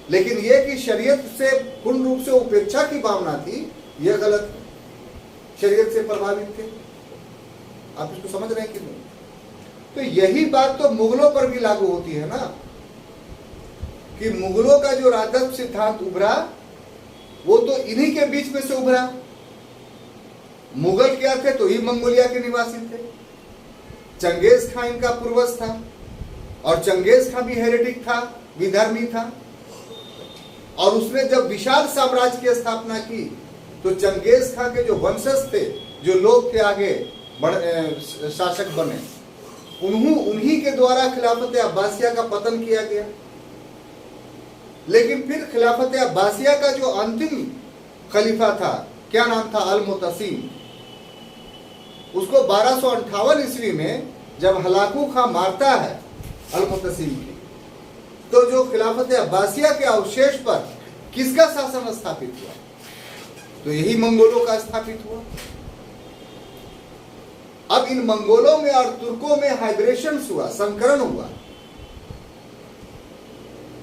लेकिन यह कि शरीयत से पूर्ण रूप से उपेक्षा की भावना थी, यह गलत है। शरीयत से प्रभावित थे। आप इसको समझ रहे हैं कि नहीं? तो यही बात तो मुगलों पर भी लागू होती है ना, कि मुगलों का जो राजत्व सिद्धांत उभरा वो तो इन्हीं के बीच में से उभरा। मुगल क्या थे? तो ही मंगोलिया के निवासी थे। चंगेज खां इनका पूर्वज था, और चंगेज खां भी हेरेटिक था, विधर्मी था। और उसने जब विशाल साम्राज्य की स्थापना की तो चंगेज खां के जो वंशज थे, जो लोग थे आगे शासक बने, उन्हीं के द्वारा खिलाफत अब्बासिया का पतन किया गया। लेकिन फिर खिलाफत अब्बासिया का जो अंतिम खलीफा था, क्या नाम था? अल-मुतसिम। उसको 1258 ईस्वी में जब हलाकू खां मारता है अल-मुतसिम की, तो जो खिलाफत अब्बासिया के अवशेष पर किसका शासन स्थापित हुआ? तो यही मंगोलों का स्थापित हुआ। अब इन मंगोलों में और तुर्कों में हाइब्रेशन हुआ, संकरण हुआ।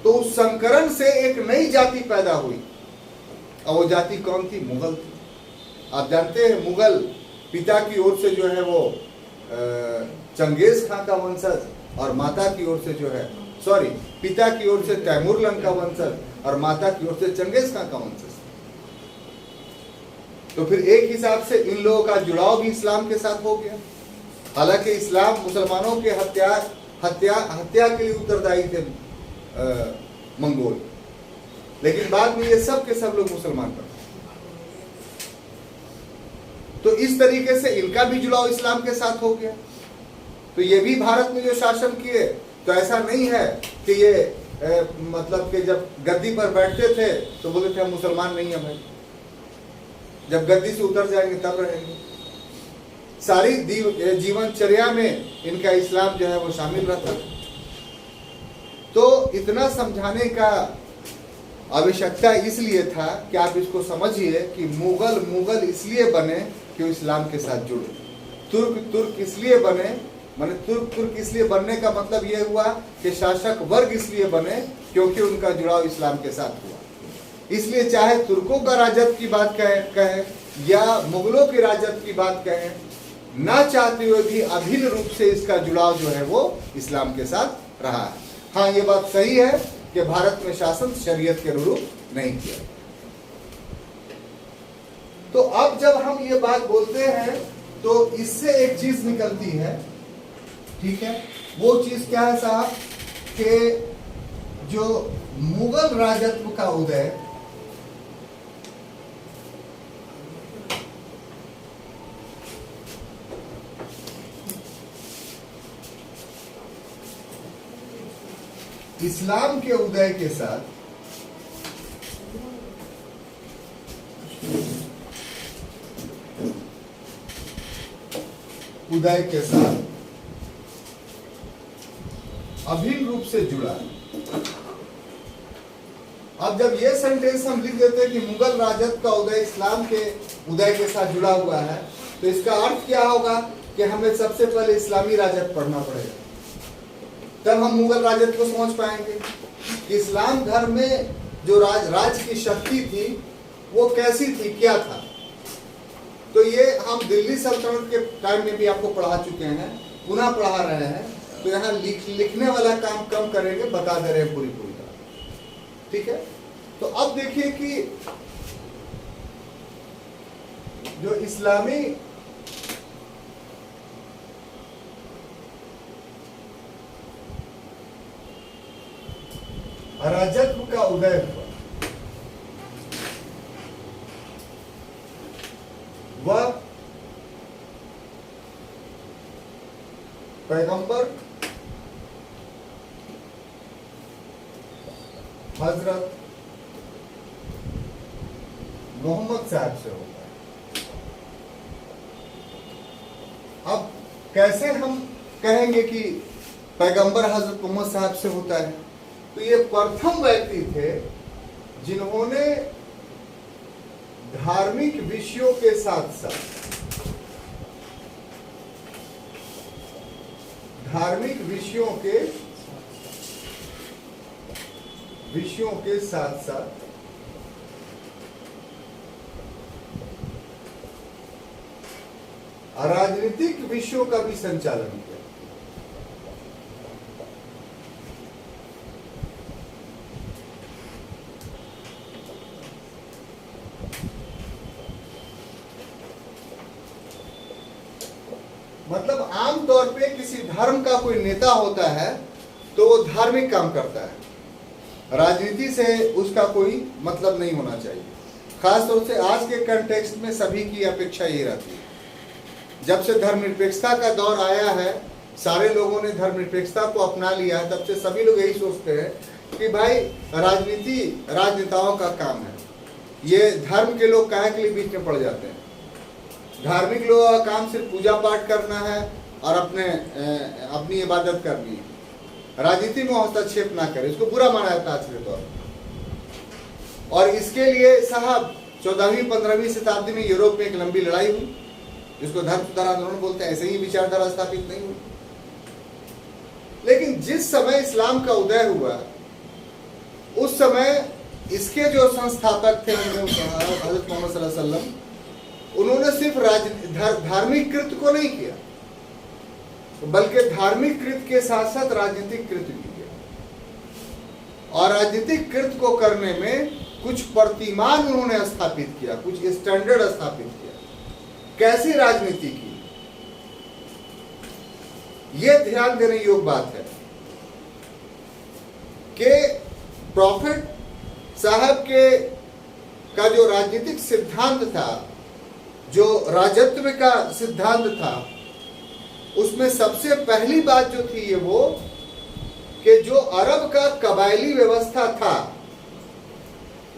तो उस संकरण से एक नई जाति पैदा हुई, और वो जाति कौन थी? मुगल थी। आप जानते हैं, मुगल पिता की ओर से जो है वो चंगेज खां का वंशज, और माता की ओर से जो है पिता की ओर से तैमूर लंग का वंशज, और माता की ओर से चंगेज खां का वंशज। तो फिर एक हिसाब से इन लोगों का जुड़ाव भी इस्लाम के साथ हो गया। हालांकि इस्लाम मुसलमानों के हत्या के लिए उत्तरदायी थे मंगोल, लेकिन बाद में ये सब के सब लोग मुसलमान बने। तो इस तरीके से इनका भी जुड़ाव इस्लाम के साथ हो गया। तो ये भी भारत में जो शासन किए, तो ऐसा नहीं है कि ये मतलब कि जब गद्दी पर बैठते थे तो बोले थे हम मुसलमान नहीं है भाई, जब गद्दी से उतर जाएंगे तब रहेंगे। सारी जीवनचर्या में इनका इस्लाम जो है वो शामिल रहता। तो इतना समझाने का आवश्यकता इसलिए था कि आप इसको समझिए कि मुगल इसलिए बने कि वो इस्लाम के साथ जुड़े। तुर्क इसलिए बने, माने तुर्क इसलिए बनने का मतलब यह हुआ कि शासक वर्ग इसलिए बने क्योंकि उनका जुड़ाव इस्लाम के साथ हुआ। इसलिए चाहे तुर्कों का राजत्व की बात कहें या मुगलों के राजत्व की बात कहें, ना चाहते हुए भी अभिन्न रूप से इसका जुड़ाव जो है वो इस्लाम के साथ रहा है। हाँ, ये बात सही है कि भारत में शासन शरीयत के अनुरूप नहीं किया। तो अब जब हम ये बात बोलते हैं तो इससे एक चीज निकलती है, ठीक है? वो चीज क्या है साहब? कि जो मुगल राजत्व का उदय इस्लाम के उदय के साथ अभिन्न रूप से जुड़ा। अब जब ये सेंटेंस हम लिख देते हैं कि मुगल राजत्व का उदय इस्लाम के उदय के साथ जुड़ा हुआ है, तो इसका अर्थ क्या होगा कि हमें सबसे पहले इस्लामी राजत्व पढ़ना पड़ेगा, तब हम मुगल राजत्व को समझ पाएंगे कि इस्लाम धर्म में जो राज की शक्ति थी वो कैसी थी, क्या था। तो ये हम दिल्ली सल्तनत के टाइम में भी आपको पढ़ा चुके हैं, पुनः पढ़ा रहे हैं। तो यहाँ लिखने वाला काम कम करेंगे, बता दे रहे हैं पूरी बात, ठीक है? तो अब देखिए कि जो इस्लामी राजत्व का उदय हुआ, वह पैगंबर हजरत मोहम्मद साहब से होता है। अब कैसे हम कहेंगे कि पैगंबर हजरत मोहम्मद साहब से होता है? तो ये प्रथम व्यक्ति थे जिन्होंने धार्मिक विषयों के साथ साथ राजनीतिक विषयों का भी संचालन किया। आमतौर पे किसी धर्म का कोई नेता होता है तो वो धार्मिक काम करता है, राजनीति से उसका कोई मतलब नहीं होना चाहिए। खास तौर से आज के कंटेक्स्ट में सभी की अपेक्षा ये रहती है। जब से धर्मनिरपेक्षता का दौर आया है, सारे लोगों ने धर्मनिरपेक्षता को अपना लिया है, तब से सभी लोग यही सोचते हैं कि भाई राजनीति राजनेताओं का काम है, ये धर्म के लोग काहे के लिए बीच में पड़ जाते हैं। धार्मिक लोगों का काम सिर्फ पूजा पाठ करना है और अपनी इबादत करनी है, राजनीति में हस्तक्षेप ना करे, इसको बुरा माना जाता है आज के दौर में। और इसके लिए साहब 14वीं 15वीं शताब्दी में यूरोप में एक लंबी लड़ाई हुई, जिसको धर्म सुधार आंदोलन बोलते हैं। ऐसे ही विचारधारा स्थापित नहीं हुई। लेकिन जिस समय इस्लाम का उदय हुआ, उस समय इसके जो संस्थापक थे हजरत मोहम्मद सल्लल्लाहु अलैहि वसल्लम, उन्होंने सिर्फ धार्मिक कृत्य को नहीं किया, बल्कि धार्मिक कृत्य के साथ साथ राजनीतिक कृत्य भी किया। और राजनीतिक कृत्य को करने में कुछ प्रतिमान उन्होंने स्थापित किया, कुछ स्टैंडर्ड स्थापित किया। कैसी राजनीति की, यह ध्यान देने योग्य बात है कि प्रॉफिट साहब के का जो राजनीतिक सिद्धांत था, जो राजत्व का सिद्धांत था, उसमें सबसे पहली बात जो थी ये वो कि जो अरब का कबायली व्यवस्था था,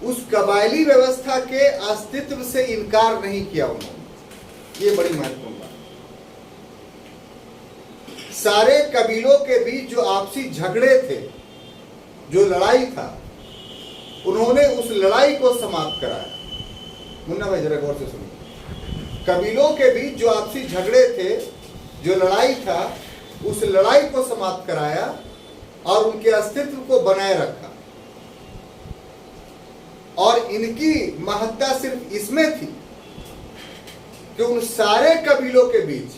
उस कबायली व्यवस्था के अस्तित्व से इनकार नहीं किया उन्होंने। ये बड़ी महत्वपूर्ण बात। सारे कबीलों के बीच जो आपसी झगड़े थे, जो लड़ाई था, उन्होंने उस लड़ाई को समाप्त कराया। मुन्ना भाई जरा गौर से सुनिए। कबीलों के बीच जो आपसी झगड़े थे, जो लड़ाई था, उस लड़ाई को समाप्त कराया और उनके अस्तित्व को बनाए रखा। और इनकी महत्ता सिर्फ इसमें थी कि उन सारे कबीलों के बीच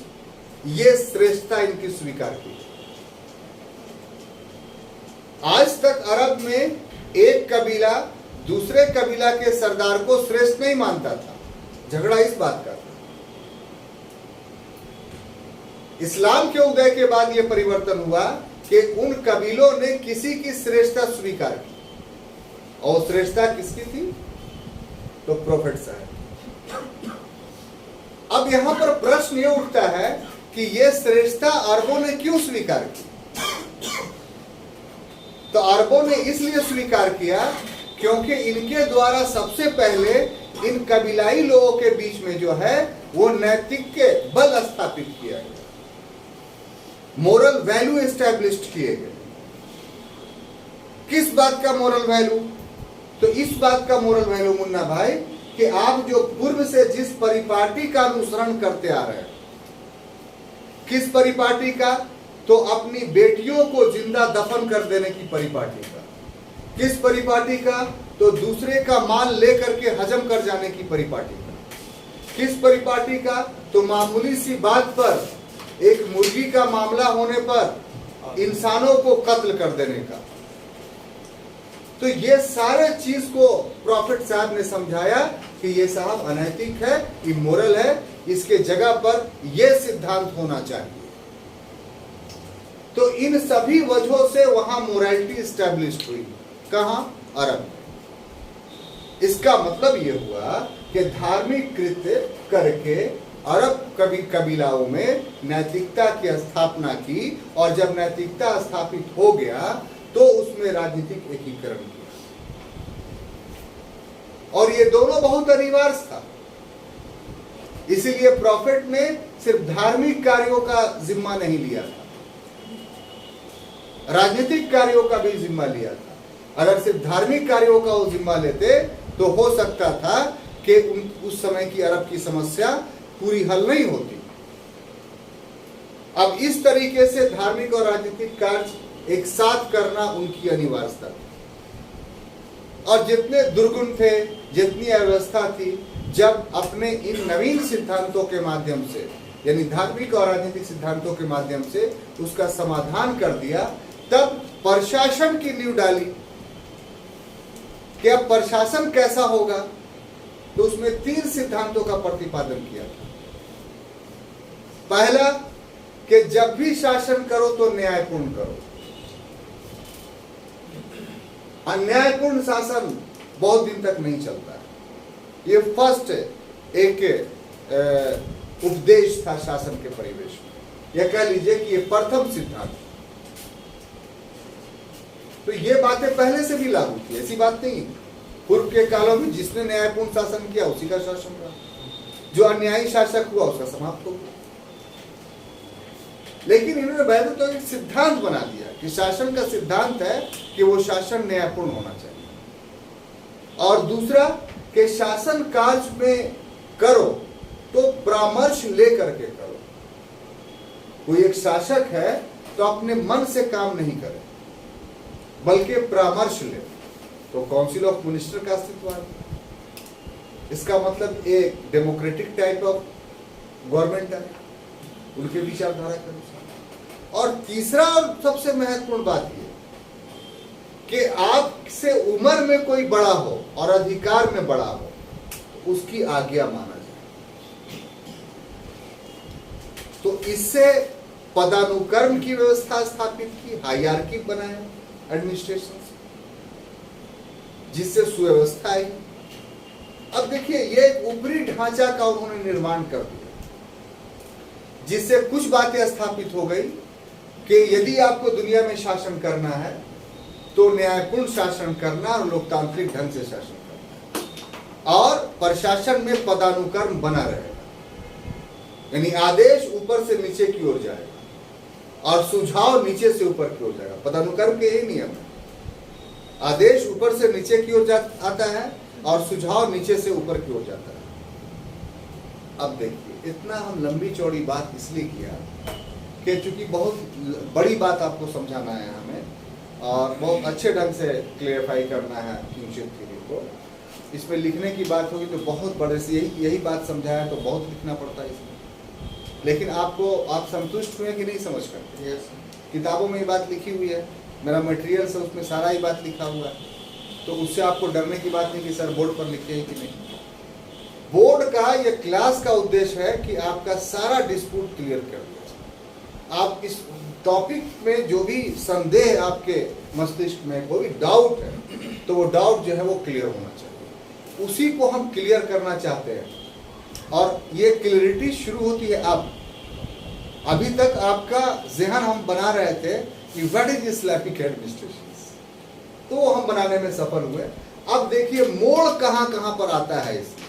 ये श्रेष्ठता इनकी स्वीकार की। आज तक अरब में एक कबीला दूसरे कबीला के सरदार को श्रेष्ठ नहीं मानता था। झगड़ा इस बात का था। इस्लाम के उदय के बाद यह परिवर्तन हुआ कि उन कबीलों ने किसी की श्रेष्ठता स्वीकार की। और श्रेष्ठता किसकी थी? तो प्रोफेट साहब। अब यहां पर प्रश्न यह उठता है कि यह श्रेष्ठता अरबों ने क्यों स्वीकार की? तो अरबों ने इसलिए स्वीकार किया क्योंकि इनके द्वारा सबसे पहले इन कबीलाई लोगों के बीच में जो है वो नैतिक के बल स्थापित किया गया, मोरल वैल्यू एस्टैब्लिश्ड किए गए। किस बात का मोरल वैल्यू? तो इस बात का मोरल वैल्यू मुन्ना भाई कि आप जो पूर्व से जिस परिपाटी का अनुसरण करते आ रहे हैं, किस परिपाटी का? तो अपनी बेटियों को जिंदा दफन कर देने की परिपाटी का। किस परिपाटी का? तो दूसरे का माल लेकर के हजम कर जाने की परिपाटी का। किस परिपाटी का? तो मामूली सी बात पर, एक मुर्गी का मामला होने पर इंसानों को कत्ल कर देने का। तो ये सारे चीज को प्रॉफिट साहब ने समझाया कि ये साहब अनैतिक है, इमोरल है, इसके जगह पर यह सिद्धांत होना चाहिए। तो इन सभी वजहों से वहां मोरालिटी स्टैब्लिश हुई। कहां? अरब। इसका मतलब यह हुआ कि धार्मिक कृत्य करके अरब कबीलाओं में नैतिकता की स्थापना की, और जब नैतिकता स्थापित हो गया तो उसमें राजनीतिक एकीकरण किया। और ये दोनों बहुत अनिवार्य था। इसीलिए प्रॉफिट ने सिर्फ धार्मिक कार्यों का जिम्मा नहीं लिया था, राजनीतिक कार्यों का भी जिम्मा लिया था। अगर सिर्फ धार्मिक कार्यों का वो जिम्मा लेते तो हो सकता था कि उस समय की अरब की समस्या पूरी हल नहीं होती। अब इस तरीके से धार्मिक और राजनीतिक कार्य एक साथ करना उनकी अनिवार्यता थी। और जितने दुर्गुण थे, जितनी अव्यवस्था थी, जब अपने इन नवीन सिद्धांतों के माध्यम से, यानी धार्मिक और राजनीतिक सिद्धांतों के माध्यम से उसका समाधान कर दिया, तब प्रशासन की नींव डाली कि अब प्रशासन कैसा होगा। तो उसमें 3 सिद्धांतों का प्रतिपादन किया था। पहला कि जब भी शासन करो तो न्यायपूर्ण करो। अन्यायपूर्ण शासन बहुत दिन तक नहीं चलता है। ये फर्स्ट एक उपदेश था शासन के परिवेश में, यह कह लीजिए कि ये प्रथम सिद्धांत। तो ये बातें पहले से भी लागू थी, ऐसी बात नहीं। पूर्व के कालों में जिसने न्यायपूर्ण शासन किया उसी का शासन रहा, जो अन्यायी शासक हुआ उसका समाप्त हो गया। लेकिन इन्होंने वैध तो एक सिद्धांत बना दिया कि शासन का सिद्धांत है कि वो शासन न्यायपूर्ण होना चाहिए, और दूसरा कि शासन कार्य में करो तो परामर्श लेकर के करो। कोई एक शासक है तो अपने मन से काम नहीं करे बल्कि परामर्श ले, तो काउंसिल ऑफ मिनिस्टर का अस्तित्व है। इसका मतलब एक डेमोक्रेटिक टाइप ऑफ गवर्नमेंट है उनके विचारधारा के अनुसार। और तीसरा और सबसे महत्वपूर्ण बात यह कि आपसे उम्र में कोई बड़ा हो और अधिकार में बड़ा हो तो उसकी आज्ञा माना जाए। तो इससे पदानुक्रम की व्यवस्था स्थापित की, हायरार्की बनाया एडमिनिस्ट्रेशन से, जिससे सुव्यवस्था आई। अब देखिए ये एक ऊपरी ढांचा का उन्होंने निर्माण कर दिया, जिससे कुछ बातें स्थापित हो गई कि यदि आपको दुनिया में शासन करना है तो न्यायपूर्ण शासन करना और लोकतांत्रिक ढंग से शासन करना, और प्रशासन में पदानुक्रम बना रहेगा, यानी आदेश ऊपर से नीचे की ओर जाएगा और सुझाव नीचे से ऊपर की ओर जाएगा। पदानुक्रम के यही नियम है, आदेश ऊपर से नीचे की ओर आता है और सुझाव नीचे से ऊपर की ओर जाता है। अब देखिए इतना हम लंबी चौड़ी बात इसलिए किया कि चूंकि बहुत बड़ी बात आपको समझाना है हमें और बहुत अच्छे ढंग से क्लियरफाई करना है किंगशिप थ्योरी को। इसमें लिखने की बात होगी तो बहुत बड़े से यही बात समझाया तो बहुत लिखना पड़ता है इसमें। लेकिन आप संतुष्ट हुए कि नहीं समझ कर? yes. किताबों में ये बात लिखी हुई है, मेरा मटेरियल से उसमें सारा ही बात लिखा हुआ है, तो उससे आपको डरने की बात नहीं कि सर बोर्ड पर लिखे है कि नहीं। बोर्ड का या क्लास का उद्देश्य है कि आपका सारा डिस्प्यूट क्लियर कर दिया। आप इस टॉपिक में जो भी संदेह आपके मस्तिष्क में कोई डाउट है तो वो डाउट जो है वो क्लियर होना चाहिए, उसी को हम क्लियर करना चाहते हैं। और ये क्लियरिटी शुरू होती है अब। अभी तक आपका जहन हम बना रहे थे कि व्हाट इज इस्लामिक एडमिनिस्ट्रेशन, तो हम बनाने में सफल हुए। अब देखिए मोड़ कहां कहां पर आता है इसमें,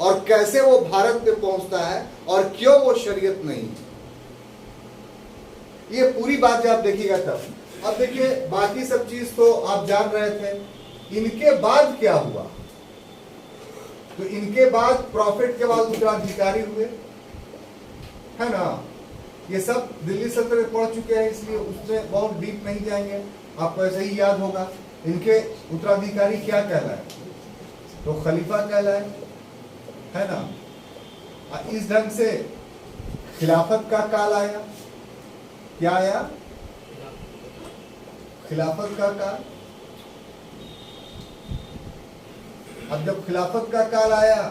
और कैसे वो भारत में पहुंचता है और क्यों वो शरीयत नहीं। ये पूरी बात जब आप देखिएगा तब। अब देखिए बाकी सब चीज तो आप जान रहे थे, इनके बाद क्या हुआ। तो इनके बाद प्रॉफिट के बाद उत्तराधिकारी हुए, है ना। ये सब दिल्ली सत्र में पढ़ चुके हैं, इसलिए उसमें बहुत डीप नहीं जाएंगे, आपको ऐसे ही याद होगा। इनके उत्तराधिकारी क्या कहलाए, तो खलीफा कहलाए, है ना। इस ढंग से खिलाफत का काल आया। क्या आया? खिलाफत का काल। अब जब खिलाफत का काल आया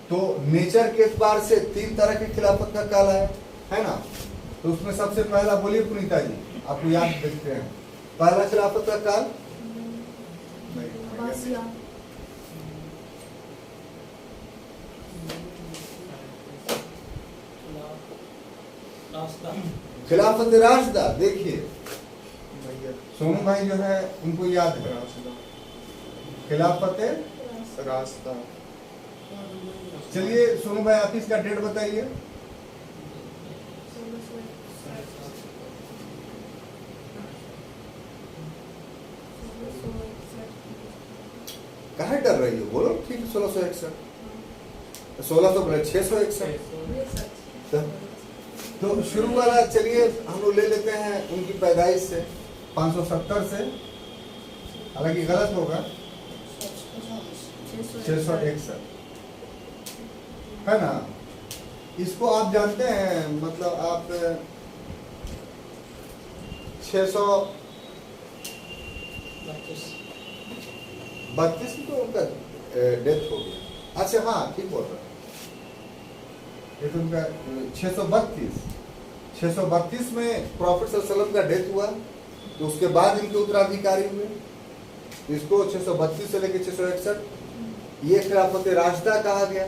तो नेचर के एतबार से 3 तरह के खिलाफत का काल आया, है ना। तो उसमें सबसे पहला, बोलिए पुनीता जी, आपको याद देखते हैं, पहला खिलाफत का काल खिलाफत राशिदा। देखिए सोनू भाई जो है उनको याद है, खिलाफत राशिदा। चलिए सोनू भाई आप इसका डेट बताइए। कहाँ डर रही हो, बोलो ठीक है। 1661, 661। तो शुरू वाला चलिए हम लोग ले लेते हैं उनकी पैदाइश से 570 से, हालांकि गलत होगा, 661, है ना। इसको आप जानते हैं, मतलब आप 632 में तो उनका डेथ हो गया। अच्छा हाँ ठीक बोल रहा है, ये तो उनका 632 632 में प्रॉफिट सल्लल्लाहु अलैहि वसल्लम का डेथ हुआ, तो उसके बाद इनके उत्तराधिकारी हुए। तो इसको 632 से लेकर 661 ये खिलाफत राशिदा कहा गया।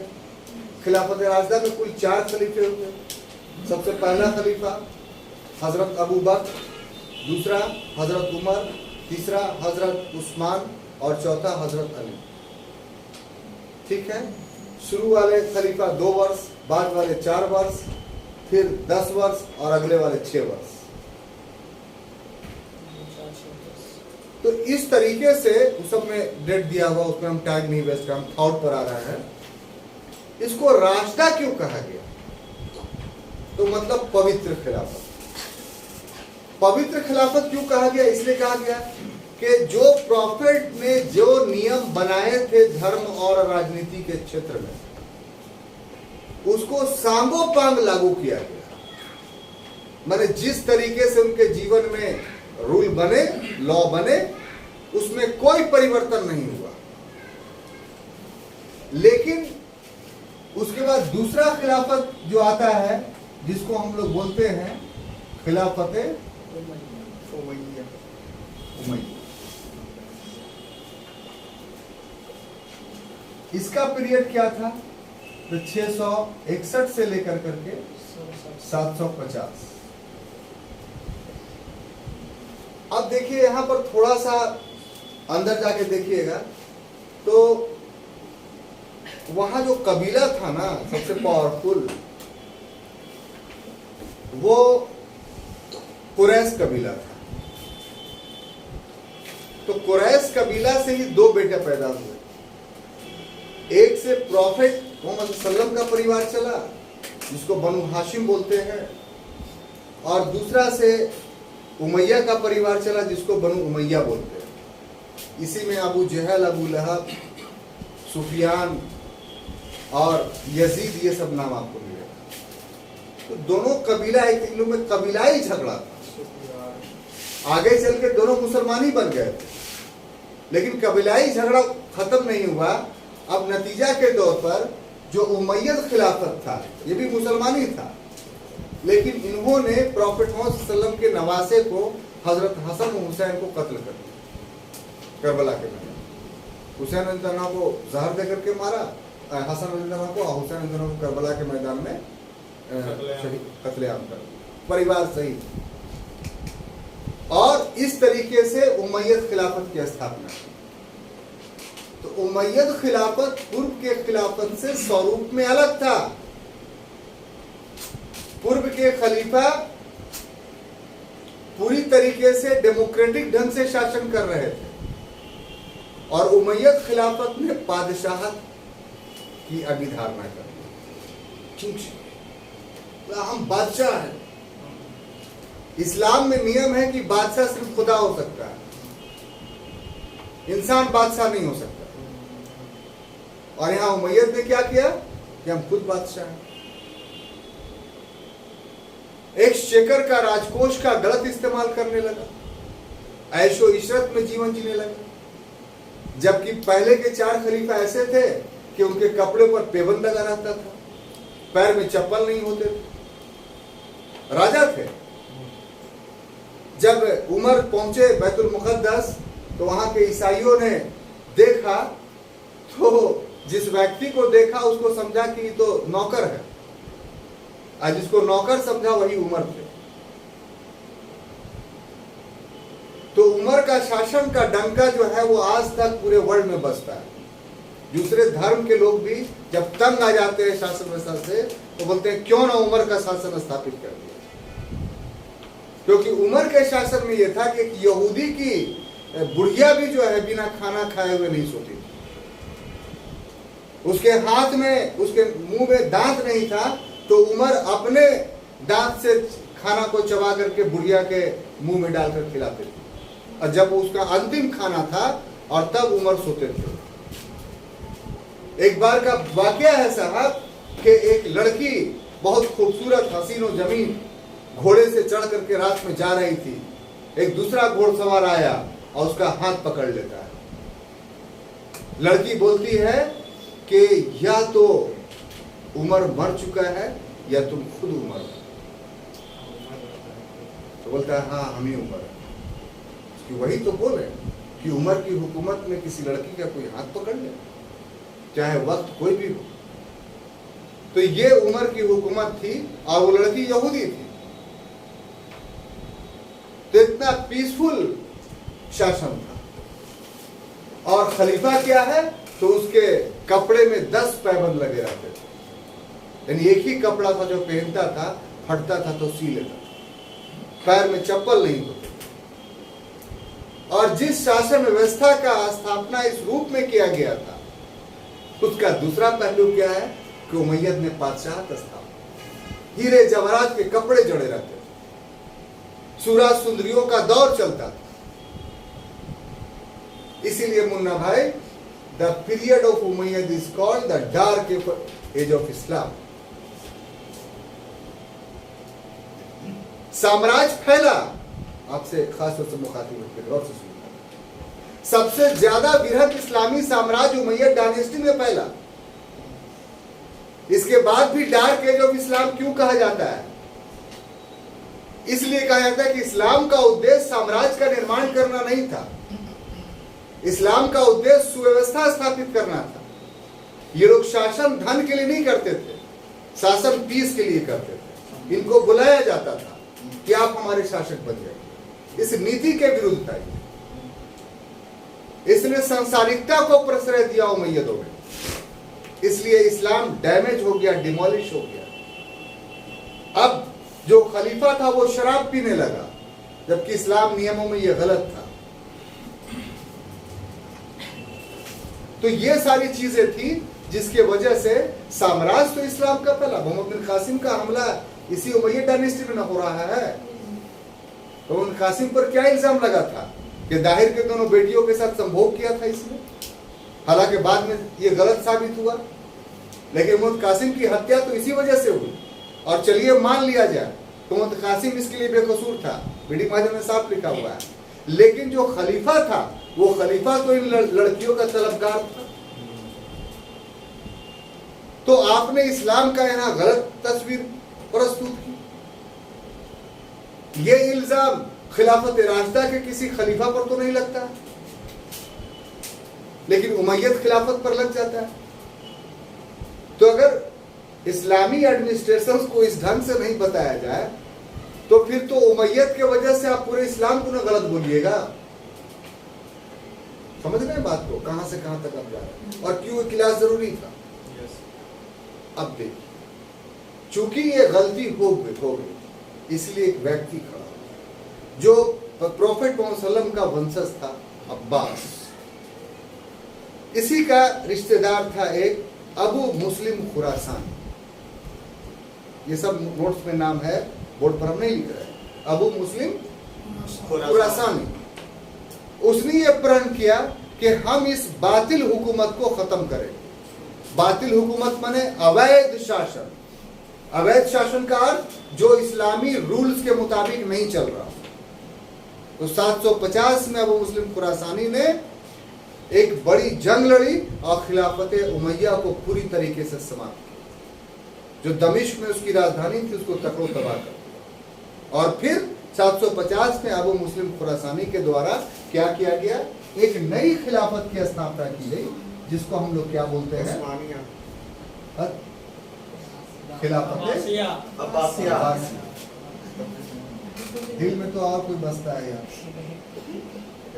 खिलाफत राशिदा में कुल 4 खलीफे हुए। सबसे पहला खलीफा हजरत अबू बकर, दूसरा हजरत उमर, तीसरा हजरत उस्मान और चौथा हजरत अली। ठीक है, शुरू वाले खलीफा 2 वर्ष, बाद वाले 4 वर्ष, फिर 10 वर्ष और अगले वाले 6 वर्ष। तो इस तरीके से उस सब में डेट दिया हुआ, उसमें हम टाइम नहीं वेस्ट कर, हम थॉट पर आ रहा है। इसको राशिदा क्यों कहा गया? तो मतलब पवित्र खिलाफत। पवित्र खिलाफत क्यों कहा गया? इसलिए कहा गया कि जो प्रॉफिट ने जो नियम बनाए थे धर्म और राजनीति के क्षेत्र में, उसको सांगोपांग लागू किया गया। माने जिस तरीके से उनके जीवन में रूल बने, लॉ बने, उसमें कोई परिवर्तन नहीं हुआ। लेकिन उसके बाद दूसरा खिलाफत जो आता है, जिसको हम लोग बोलते हैं खिलाफत उमैया। इसका पीरियड क्या था? तो 661 से लेकर करके 750। अब देखिए यहां पर थोड़ा सा अंदर जाके देखिएगा, तो वहां जो कबीला था ना सबसे पावरफुल, वो कुरैश कबीला था। तो कुरैश कबीला से ही 2 बेटे पैदा हुए। एक से प्रॉफिट मोहम्मद सल्लम का परिवार चला, जिसको बनु हाशिम बोलते हैं, और दूसरा से उमैया का परिवार चला, जिसको बनु उमैया बोलते हैं। इसी में अबू जहल, अबू लहब, सुफियान और यजीद, ये सब नाम आपको मिलेगा। तो दोनों कबीला, एक इन लोग में कबीलाई झगड़ा था। आगे चल के दोनों मुसलमानी बन गए थे, लेकिन कबीलाई झगड़ा खत्म नहीं हुआ। अब नतीजा के तौर पर जो उमैयद खिलाफत था, ये भी मुसलमानी था, लेकिन इन्होंने प्रॉफिट मोहम्मद सल्लल्लाहु अलैहि वसल्लम के नवासे को, हजरत हसन हुसैन को कत्ल कर दिया करबला के मैदान। हुसैन रज़ियल्लाहु को जहर देकर के मारा, हसन रज़ियल्लाहु को, हुसैन रज़ियल्लाहु को करबला के मैदान में कत्लेआम कर दिया, परिवार सहित। और इस तरीके से उमैयद खिलाफत की स्थापना की। तो उमैयद खिलाफत पूर्व के खिलाफत से स्वरूप में अलग था। पूर्व के खलीफा पूरी तरीके से डेमोक्रेटिक ढंग से शासन कर रहे थे, और उमैयद खिलाफत में बादशाहत की अभिधारणा कर दी। हम बादशाह हैं। इस्लाम में नियम है कि बादशाह सिर्फ खुदा हो सकता है, इंसान बादशाह नहीं हो सकता। और यहां उमैयद ने क्या किया कि हम खुद बादशाह हैं। एक्सचेकर का, राजकोष का गलत इस्तेमाल करने लगा, ऐशो इशरत में जीवन जीने लगा। जबकि पहले के 4 खलीफा ऐसे थे कि उनके कपड़े पर पेबंद लगा रहता था, पैर में चप्पल नहीं होते थे, राजा थे। जब उमर पहुंचे बैतुल मुकद्दस, तो वहां के ईसाइयों ने देखा, तो जिस व्यक्ति को देखा उसको समझा कि ये तो नौकर है, और जिसको नौकर समझा वही उमर थे। तो उमर का शासन का डंका जो है वो आज तक पूरे वर्ल्ड में बजता है। दूसरे धर्म के लोग भी जब तंग आ जाते हैं शासन व्यवस्था से, तो बोलते हैं क्यों ना उमर का शासन स्थापित कर दिया। क्योंकि उमर के शासन में यह था कि यहूदी की बुढ़िया भी जो है बिना खाना खाए हुए नहीं सोती थी। उसके हाथ में, उसके मुंह में दांत नहीं था, तो उमर अपने दांत से खाना को चबा करके बुढ़िया के मुंह में डालकर खिलाते थे, और जब उसका अंतिम खाना था और तब उमर सोते थे। एक बार का वाकया है साहब कि एक लड़की बहुत खूबसूरत हसीनो जमीन घोड़े से चढ़ करके रात में जा रही थी। एक दूसरा घोड़सवार आया और उसका हाथ पकड़ लेता है। लड़की बोलती है कि या तो उमर मर चुका है या तुम खुद उमर हो। तो बोलता है हाँ हम ही उमर है, कि वही तो बोल रहे हैं कि उमर की हुकूमत में किसी लड़की का कोई हाथ पकड़ ले, चाहे वक्त कोई भी हो। तो ये उमर की हुकूमत थी और वो लड़की यहूदी थी। तो इतना पीसफुल शासन था। और खलीफा क्या है, तो उसके कपड़े में 10 पैबंद लगे रहते थे, यानी एक ही कपड़ा था जो पहनता था, फटता था तो सी लेता, पैर में चप्पल नहीं होती। और जिस शासन व्यवस्था का स्थापना इस रूप में किया गया था, उसका दूसरा पहलू क्या है कि उमैयद ने बादशाहत स्थापित, हीरे जवाहरात के कपड़े जड़े रहते थे, सूरा सुंदरियों का दौर चलता था। इसीलिए मुन्ना भाई, the period of Umayyad is called the dark age of Islam. साम्राज्य फैला, आपसे खास तौर से मुखातिब होकर गौर से सुनिए, सबसे ज्यादा वृहद इस्लामी साम्राज्य उमैयद डायनेस्टी में फैला। इसके बाद भी डार्क एज ऑफ इस्लाम क्यों कहा जाता है? इसलिए कहा जाता है कि इस्लाम का उद्देश्य साम्राज्य का निर्माण करना नहीं था, इस्लाम का उद्देश्य सुव्यवस्था स्थापित करना था। ये लोग शासन धन के लिए नहीं करते थे, शासन पीस के लिए करते थे। इनको बुलाया जाता था कि आप हमारे शासक बन जाइए। इस नीति के विरुद्ध था। इसने सांसारिकता को प्रश्रय दिया उमैयदों में, इसलिए इस्लाम डैमेज हो गया, डिमोलिश हो गया। अब जो खलीफा था वो शराब पीने लगा, जबकि इस्लाम नियमों में यह गलत था। तो ये सारी चीजें थी जिसके वजह से साम्राज्य तो इस्लाम का फैला। मोहम्मद बिन कासिम का हमला इसी उमैयद डायनेस्टी में न हो रहा है। तो उन कासिम पर क्या इल्जाम लगा था कि दाहिर के दोनों बेटियों के साथ संभोग किया था इसने, हालांकि बाद में यह गलत साबित हुआ। लेकिन मोहम्मद कासिम की हत्या तो इसी वजह से हुई। और चलिए मान लिया जाए तो मोहम्मद कासिम इसके लिए बेकसूर था, बीडी माजिद में साफ लिखा हुआ है। लेकिन जो खलीफा था, वो खलीफा तो इन लड़कियों का तलबगार था। तो आपने इस्लाम का यहां गलत तस्वीर प्रस्तुत की। ये इल्जाम खिलाफत राशिदा के किसी खलीफा पर तो नहीं लगता, लेकिन उमैयद खिलाफत पर लग जाता है। तो अगर इस्लामी एडमिनिस्ट्रेशन को इस ढंग से नहीं बताया जाए तो फिर तो उमैयद के वजह से आप पूरे इस्लाम को ना गलत बोलिएगा। समझ रहे हैं बात को, कहां से कहां तक अब जा रहे हैं और क्यों क्लास जरूरी था। अब देखिए, चूंकि ये गलती हो गई, इसलिए एक व्यक्ति खड़ा जो प्रोफेट मोहम्मद सल्लम का वंशज था, अब्बास, इसी का रिश्तेदार था एक अबू मुस्लिम खुरासानी। ये सब नोट्स में नाम है, बोर्ड पर हम नहीं लिख रहे हैं। अबू मुस्लिम खुरासानी, उसने ये प्रण किया कि हम इस बातिल हुकूमत को खत्म करें। बातिल हुकूमत माने अवैध शासन। अवैध शासन का अर्थ जो इस्लामी रूल्स के मुताबिक नहीं चल रहा। तो 750 में अबू मुस्लिम खुरासानी ने एक बड़ी जंग लड़ी और खिलाफत उमैया को पूरी तरीके से समाप्त किया। जो दमिश्क में उसकी राजधानी थी उसको तकड़ो तबाह कर दिया। और फिर 750 में अबू मुस्लिम खुरासानी के द्वारा क्या किया गया, एक नई खिलाफत की स्थापना की गई, जिसको हम लोग क्या बोलते हैं, खिलाफत अब्बासिया। दिल में तो और कोई बसता है यार,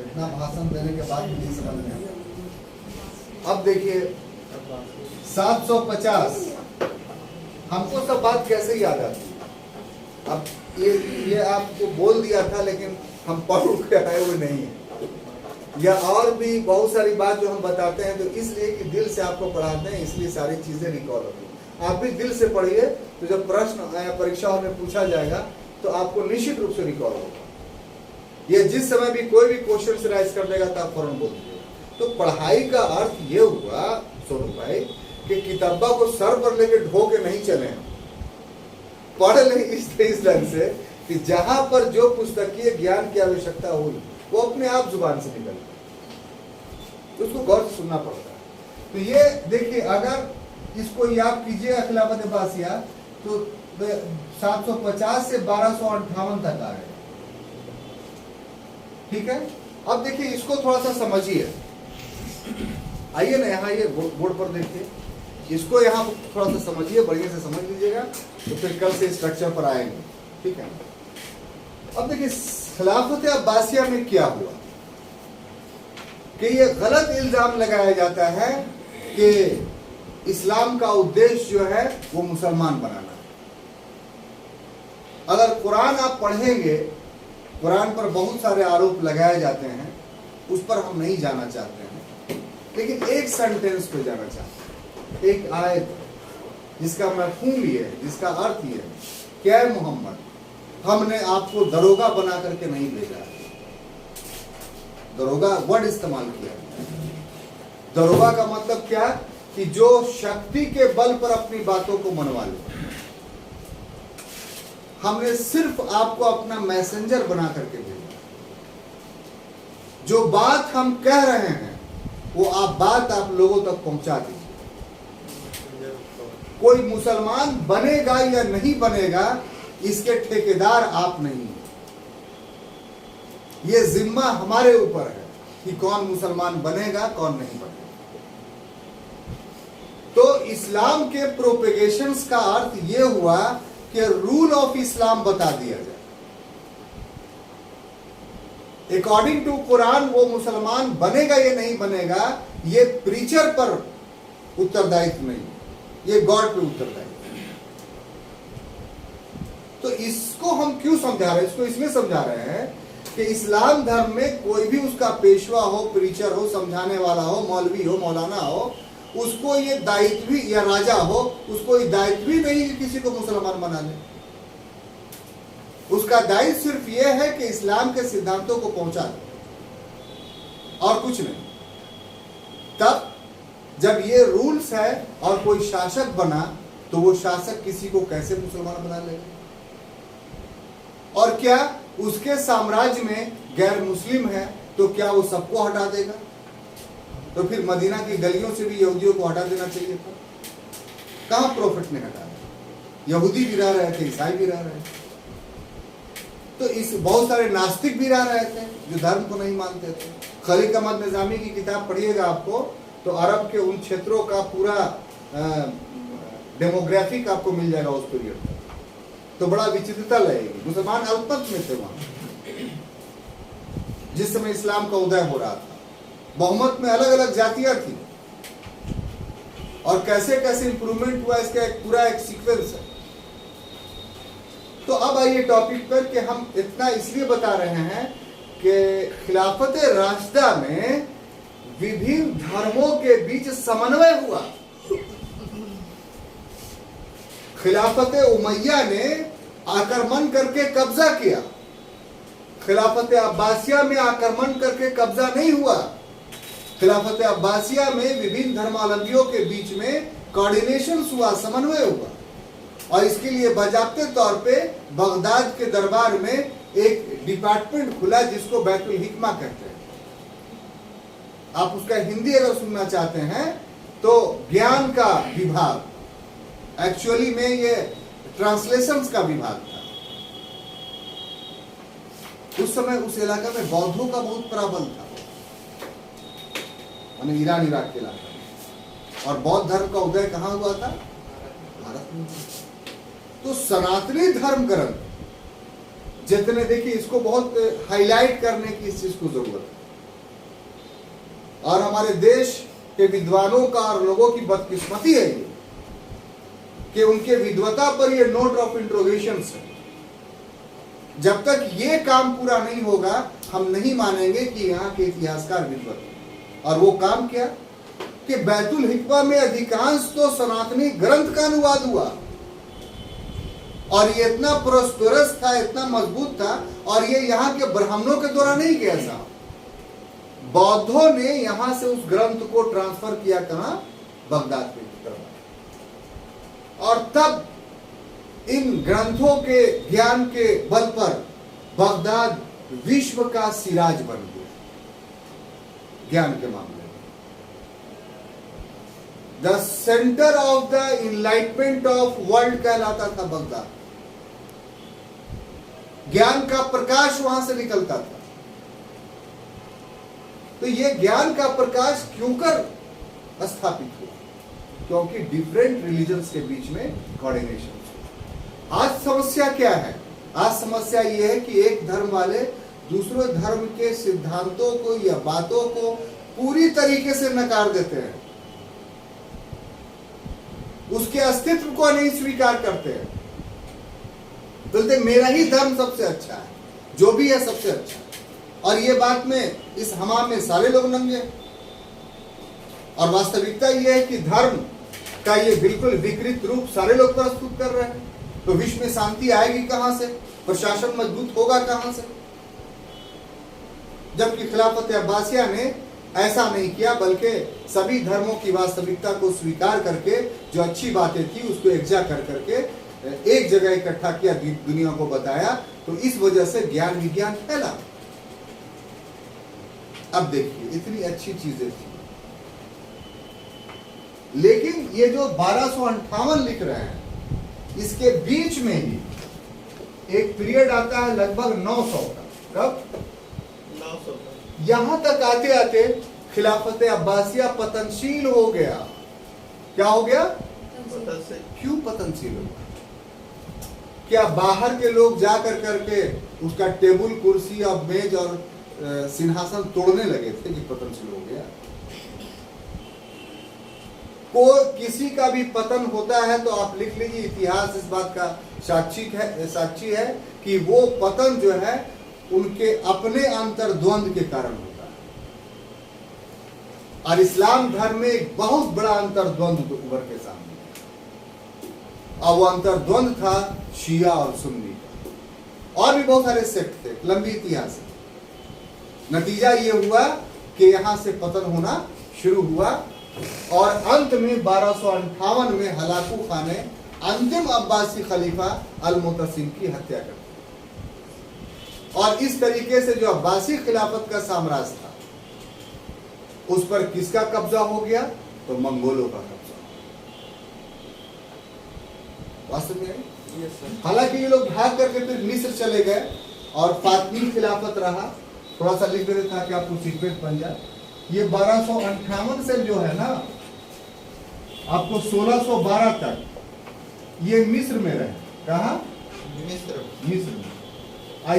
इतना भाषण देने के बाद भी नहीं समझ में आता। अब देखिए 750, हमको सब बात कैसे याद आती है। अब ये आपको बोल दिया था, लेकिन हम पढ़ के आए हुए नहीं है, या और भी बहुत सारी बात जो हम बताते हैं तो इसलिए कि दिल से आपको पढ़ाते हैं, इसलिए सारी चीजें रिकॉल होती हैं। आप भी दिल से पढ़िए, तो जब प्रश्न परीक्षाओं में पूछा जाएगा तो आपको निश्चित रूप से रिकॉल होगा। ये जिस समय भी कोई भी क्वेश्चन राइज कर देगा तो आप फौरन बोल दीजिएगा। तो पढ़ाई का अर्थ ये हुआ सोनू भाई कि किताबा को सर पर लेके ढो के नहीं चले, पढ़ लें इस ढंग से कि जहां पर जो पुस्तकीय ज्ञान की आवश्यकता हुई वो अपने आप जुबान से निकल, तो उसको गौर से सुनना पड़ता है। तो ये देखिए, अगर इसको याद कीजिएगा खिलाफत अब्बासिया, तो 750 से 1258 तक आ गए। ठीक है, अब देखिए इसको थोड़ा सा समझिए। आइए ना यहाँ, ये बोर्ड पर देखिए, इसको यहाँ थोड़ा सा समझिए, बढ़िया से समझ लीजिएगा, तो फिर कल से स्ट्रक्चर पर आएंगे। ठीक है, अब देखिए खिलाफत अब्बासिया में क्या हुआ कि ये गलत इल्जाम लगाया जाता है कि इस्लाम का उद्देश्य जो है वो मुसलमान बनाना है। अगर कुरान आप पढ़ेंगे, कुरान पर बहुत सारे आरोप लगाए जाते हैं, उस पर हम नहीं जाना चाहते हैं, लेकिन एक सेंटेंस पे जाना चाहते हैं, एक आयत जिसका मफ़हूम ये है, जिसका अर्थ ये है, क्या मोहम्मद, हमने आपको दरोगा बना करके नहीं भेजा। दरोगा वर्ड इस्तेमाल किया। दरोगा का मतलब क्या, कि जो शक्ति के बल पर अपनी बातों को मनवा ले। हमने सिर्फ आपको अपना मैसेंजर बना करके भेजा। जो बात हम कह रहे हैं वो बात आप लोगों तक पहुंचा दीजिए। कोई मुसलमान बनेगा या नहीं बनेगा, इसके ठेकेदार आप नहीं। ये जिम्मा हमारे ऊपर है कि कौन मुसलमान बनेगा, कौन नहीं बनेगा। तो इस्लाम के प्रोपेगेशंस का अर्थ यह हुआ कि रूल ऑफ इस्लाम बता दिया जाए। अकॉर्डिंग टू कुरान वो मुसलमान बनेगा या नहीं बनेगा, ये प्रीचर पर उत्तरदायित्व नहीं, ये गॉड पे उत्तरदायित्व। तो इसको हम क्यों समझा रहे हैं? इसको इसलिए समझा रहे हैं कि इस्लाम धर्म में कोई भी उसका पेशवा हो, प्रीचर हो, समझाने वाला हो, मौलवी हो, मौलाना हो, उसको ये दायित्व भी, या राजा हो, उसको ये दायित्व भी नहीं कि किसी को मुसलमान बना ले। उसका दायित्व सिर्फ ये है कि इस्लाम के सिद्धांतों को पहुंचा दे और कुछ नहीं। तब जब ये रूल्स है और कोई शासक बना, तो वो शासक किसी को कैसे मुसलमान बना लेगा? और क्या उसके साम्राज्य में गैर मुस्लिम है तो क्या वो सबको हटा देगा? तो फिर मदीना की गलियों से भी यहूदियों को हटा देना चाहिए था। कहां प्रॉफिट ने हटाया? यहूदी भी रह रहे थे, ईसाई भी रह रहे थे, तो इस बहुत सारे नास्तिक भी रह रहे थे जो धर्म को नहीं मानते थे। खलीक अहमद निजामी की किताब पढ़िएगा आपको, तो अरब के उन क्षेत्रों का पूरा डेमोग्राफिक आपको मिल जाएगा उस पीरियड में। तो बड़ा विचित्रता लगेगी। मुसलमान अल्पमत में थे वहां जिस समय इस्लाम का उदय हो रहा था। बहुमत में अलग अलग जातियां थी, और कैसे कैसे इंप्रूवमेंट हुआ इसका एक पूरा एक सीक्वेंस है। तो अब आइए टॉपिक पर कि हम इतना इसलिए बता रहे हैं कि खिलाफत राशिदा में विभिन्न धर्मों के बीच समन्वय हुआ। खिलाफत उमैया ने आक्रमण करके कब्जा किया। खिलाफत अब्बासिया में आक्रमण करके कब्जा नहीं हुआ। खिलाफत अब्बासिया में विभिन्न धर्मावलंबियों के बीच में कोऑर्डिनेशन हुआ, समन्वय हुआ, और इसके लिए बाजाब्ते तौर पे बगदाद के दरबार में एक डिपार्टमेंट खुला जिसको बैतुल हिकमा कहते हैं। आप उसका हिंदी अगर सुनना चाहते हैं तो ज्ञान का विभाग, एक्चुअली में ये ट्रांसलेशंस का विभाग था। उस समय उस इलाका में बौद्धों का बहुत प्रबल था, ईरान इराक के इलाका में। और बौद्ध धर्म का उदय कहां हुआ था? भारत में। तो सनातनी धर्म ग्रंथ जितने, देखिए इसको बहुत हाईलाइट करने की इस चीज को जरूरत है। और हमारे देश के विद्वानों का और लोगों की बदकिस्मती है ये कि उनके विद्वता पर ये नोट ऑफ इंट्रोगेशन है। जब तक ये काम पूरा नहीं होगा, हम नहीं मानेंगे कि यहाँ के इतिहासकार विद्वत। और वो काम क्या कि बैतुल हिकमा में अधिकांश तो सनातनी ग्रंथ का अनुवाद हुआ, और ये इतना प्रोस्पेरस था, इतना मजबूत था, और ये यहाँ के ब्राह्मणों के द्वारा नहीं किया था। बौद्धों ने यहां से उस ग्रंथ को ट्रांसफर किया कहां? बगदाद के तरफ। और तब इन ग्रंथों के ज्ञान के बल पर बगदाद विश्व का सिराज बन गया ज्ञान के मामले में। The centre of the enlightenment of world कहलाता था बगदाद। ज्ञान का प्रकाश वहां से निकलता था। तो ये ज्ञान का प्रकाश क्यों कर स्थापित हुआ? क्योंकि डिफरेंट रिलीजन्स के बीच में कोऑर्डिनेशन। आज समस्या क्या है? आज समस्या ये है कि एक धर्म वाले दूसरे धर्म के सिद्धांतों को या बातों को पूरी तरीके से नकार देते हैं, उसके अस्तित्व को नहीं स्वीकार करते हैं, बोलते मेरा ही धर्म सबसे अच्छा है, जो भी है सबसे अच्छा है। और ये बात में इस हमाम में सारे लोग नंगे। और वास्तविकता ये है कि धर्म का ये बिल्कुल विकृत रूप सारे लोग प्रस्तुत कर रहे हैं। तो विश्व में शांति आएगी कहां से? प्रशासन मजबूत होगा कहां से? जबकि खिलाफत अब्बासिया ने ऐसा नहीं किया, बल्कि सभी धर्मों की वास्तविकता को स्वीकार करके जो अच्छी बातें थी उसको एकजा कर करके एक जगह इकट्ठा किया, दुनिया को बताया। तो इस वजह से ज्ञान विज्ञान फैला। अब देखिए इतनी अच्छी चीजें थी, लेकिन ये जो 1258 लिख रहे हैं, इसके बीच में ही एक पीरियड आता है लगभग 900 का। कब? 900 का। यहां तक आते आते खिलाफत अब्बासिया पतनशील हो गया। क्या हो गया? क्यों पतनशील हो गया? क्या बाहर के लोग जाकर करके उसका टेबल कुर्सी और मेज और सिंहासन तोड़ने लगे थे कि पतनशील हो गया? को किसी का भी पतन होता है तो आप लिख लीजिए, इतिहास इस बात का साक्षी है कि वो पतन जो है उनके अपने अंतर्द्वंद के कारण होता है। और इस्लाम धर्म में एक बहुत बड़ा अंतर्द्वंद उभर के सामने है, और वो अंतर्द्वंद था शिया और सुन्नी का। और भी बहुत सारे सेक्ट थे, लंबी इतिहास है। नतीजा ये हुआ कि यहां से पतन होना शुरू हुआ और अंत में 1258 में हलाकू खान ने अंतिम अब्बासी खलीफा अल-मुतसिम की हत्या कर दी। और इस तरीके से जो अब्बासी खिलाफत का साम्राज्य था उस पर किसका कब्जा हो गया? तो मंगोलों का कब्जा। वास्तव में हालांकि ये लोग भाग करके फिर मिस्र चले गए और फातमी खिलाफत रहा। थोड़ा सा लिख देते ताकि आपको सीक्वेंस बन जाए। ये 1258 से जो है ना आपको 1612 तक ये मिस्र में रहे। कहा? मिस्र में।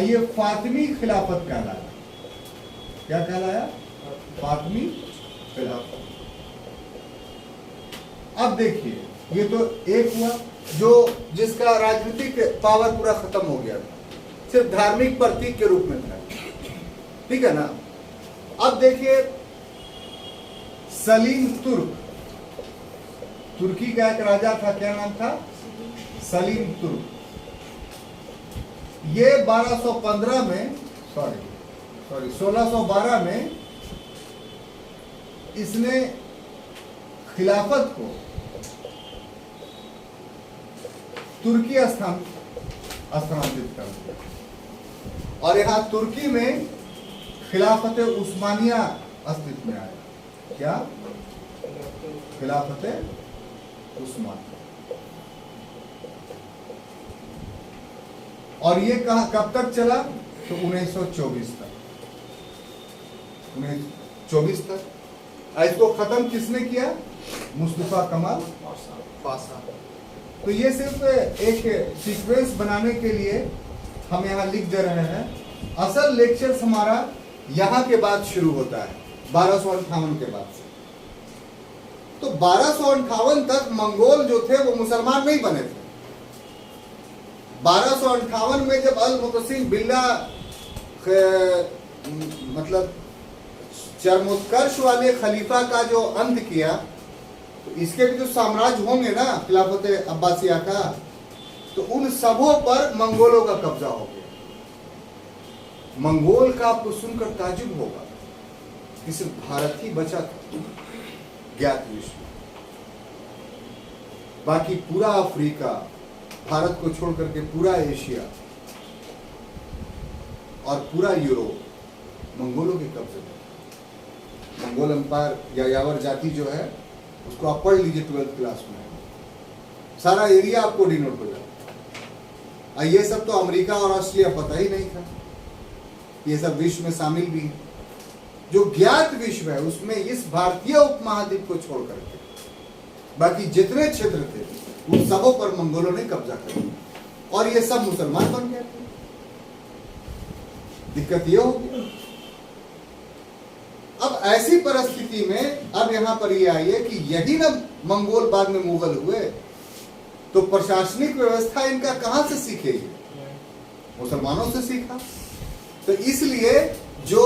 ये फातिमी खिलाफत कहलाया। क्या कहलाया? फातिमी खिलाफत। अब देखिए ये तो एक हुआ जो जिसका राजनीतिक पावर पूरा खत्म हो गया था, सिर्फ धार्मिक प्रतीक के रूप में था। ठीक है ना? अब देखिए सलीम तुर्क, तुर्की का एक राजा था, क्या नाम था? सलीम तुर्क। ये 1215 में 1612 में इसने खिलाफत को तुर्की स्थानांतरित कर दिया और यहां तुर्की में खिलाफत उस्मानिया अस्तित्व में आया। क्या? खिलाफत उस्मानिया। और ये कब तक चला? तो 1924 तक। 1924 तक। इसको खत्म किसने किया? मुस्तफा कमाल पाशा। तो ये सिर्फ एक सीक्वेंस बनाने के लिए हम यहाँ लिख दे रहे हैं। असल लेक्चर्स हमारा यहाँ के बाद शुरू होता है 1258 के बाद से। तो 1258 तक मंगोल जो थे वो मुसलमान नहीं बने थे। 1258 में जब अल-मुतसिम बिल्ला मतलब चरमोत्कर्ष वाले खलीफा का जो अंत किया, तो इसके भी जो साम्राज्य होंगे ना खिलाफत अब्बासिया का, तो उन सबों पर मंगोलों का कब्जा हो गया। मंगोल का आपको सुनकर ताजुब होगा कि सिर्फ भारत ही बचा था ज्ञात विश्व में। बाकी पूरा अफ्रीका, भारत को छोड़ करके पूरा एशिया और पूरा यूरोप मंगोलों के कब्जे में। मंगोल एम्पायर या यावर जाति जो है उसको आप पढ़ लीजिए 12th क्लास में, सारा एरिया आपको डिनोट हो जाएगा। ये सब तो अमेरिका और ऑस्ट्रेलिया पता ही नहीं था, ये सब विश्व में शामिल भी है। जो ज्ञात विश्व है उसमें इस भारतीय उपमहाद्वीप को छोड़ करके बाकी जितने क्षेत्र थे उन सबों पर मंगोलों ने कब्जा कर लिया और ये सब मुसलमान बन गए थे। दिक्कत ये होगी। अब ऐसी परिस्थिति में अब यहां पर ये आई है कि यही ना मंगोल बाद में मुगल हुए, तो प्रशासनिक व्यवस्था इनका कहां से सीखेगी? मुसलमानों से सीखा। तो इसलिए जो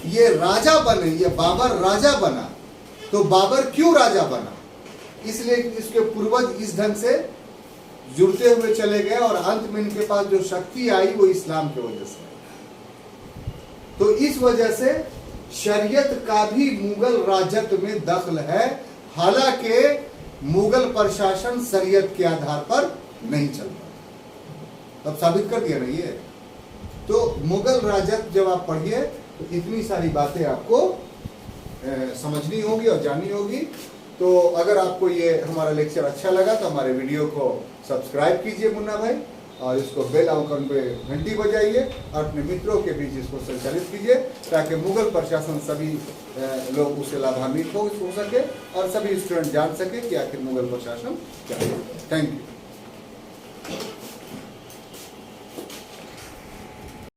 ये राजा बने, ये बाबर राजा बना, तो बाबर क्यों राजा बना? इसलिए इसके पूर्वज इस ढंग से जुड़ते हुए चले गए और अंत में इनके पास जो शक्ति आई वो इस्लाम की वजह से। तो इस वजह से शरीयत का भी मुगल राजत्व में दखल है, हालांकि मुगल प्रशासन शरीयत के आधार पर नहीं चलता। तब साबित कर दिया ना ये। तो मुगल राजत्व जब आप पढ़िए तो इतनी सारी बातें आपको समझनी होगी और जाननी होगी। तो अगर आपको ये हमारा लेक्चर अच्छा लगा तो हमारे वीडियो को सब्सक्राइब कीजिए मुन्ना भाई, और इसको बेल आइकन पे घंटी बजाइए और अपने मित्रों के बीच इसको संचालित कीजिए ताकि मुगल प्रशासन सभी लोग उससे लाभान्वित हो सके और सभी स्टूडेंट जान सके कि आखिर मुगल प्रशासन क्या है। Thank you.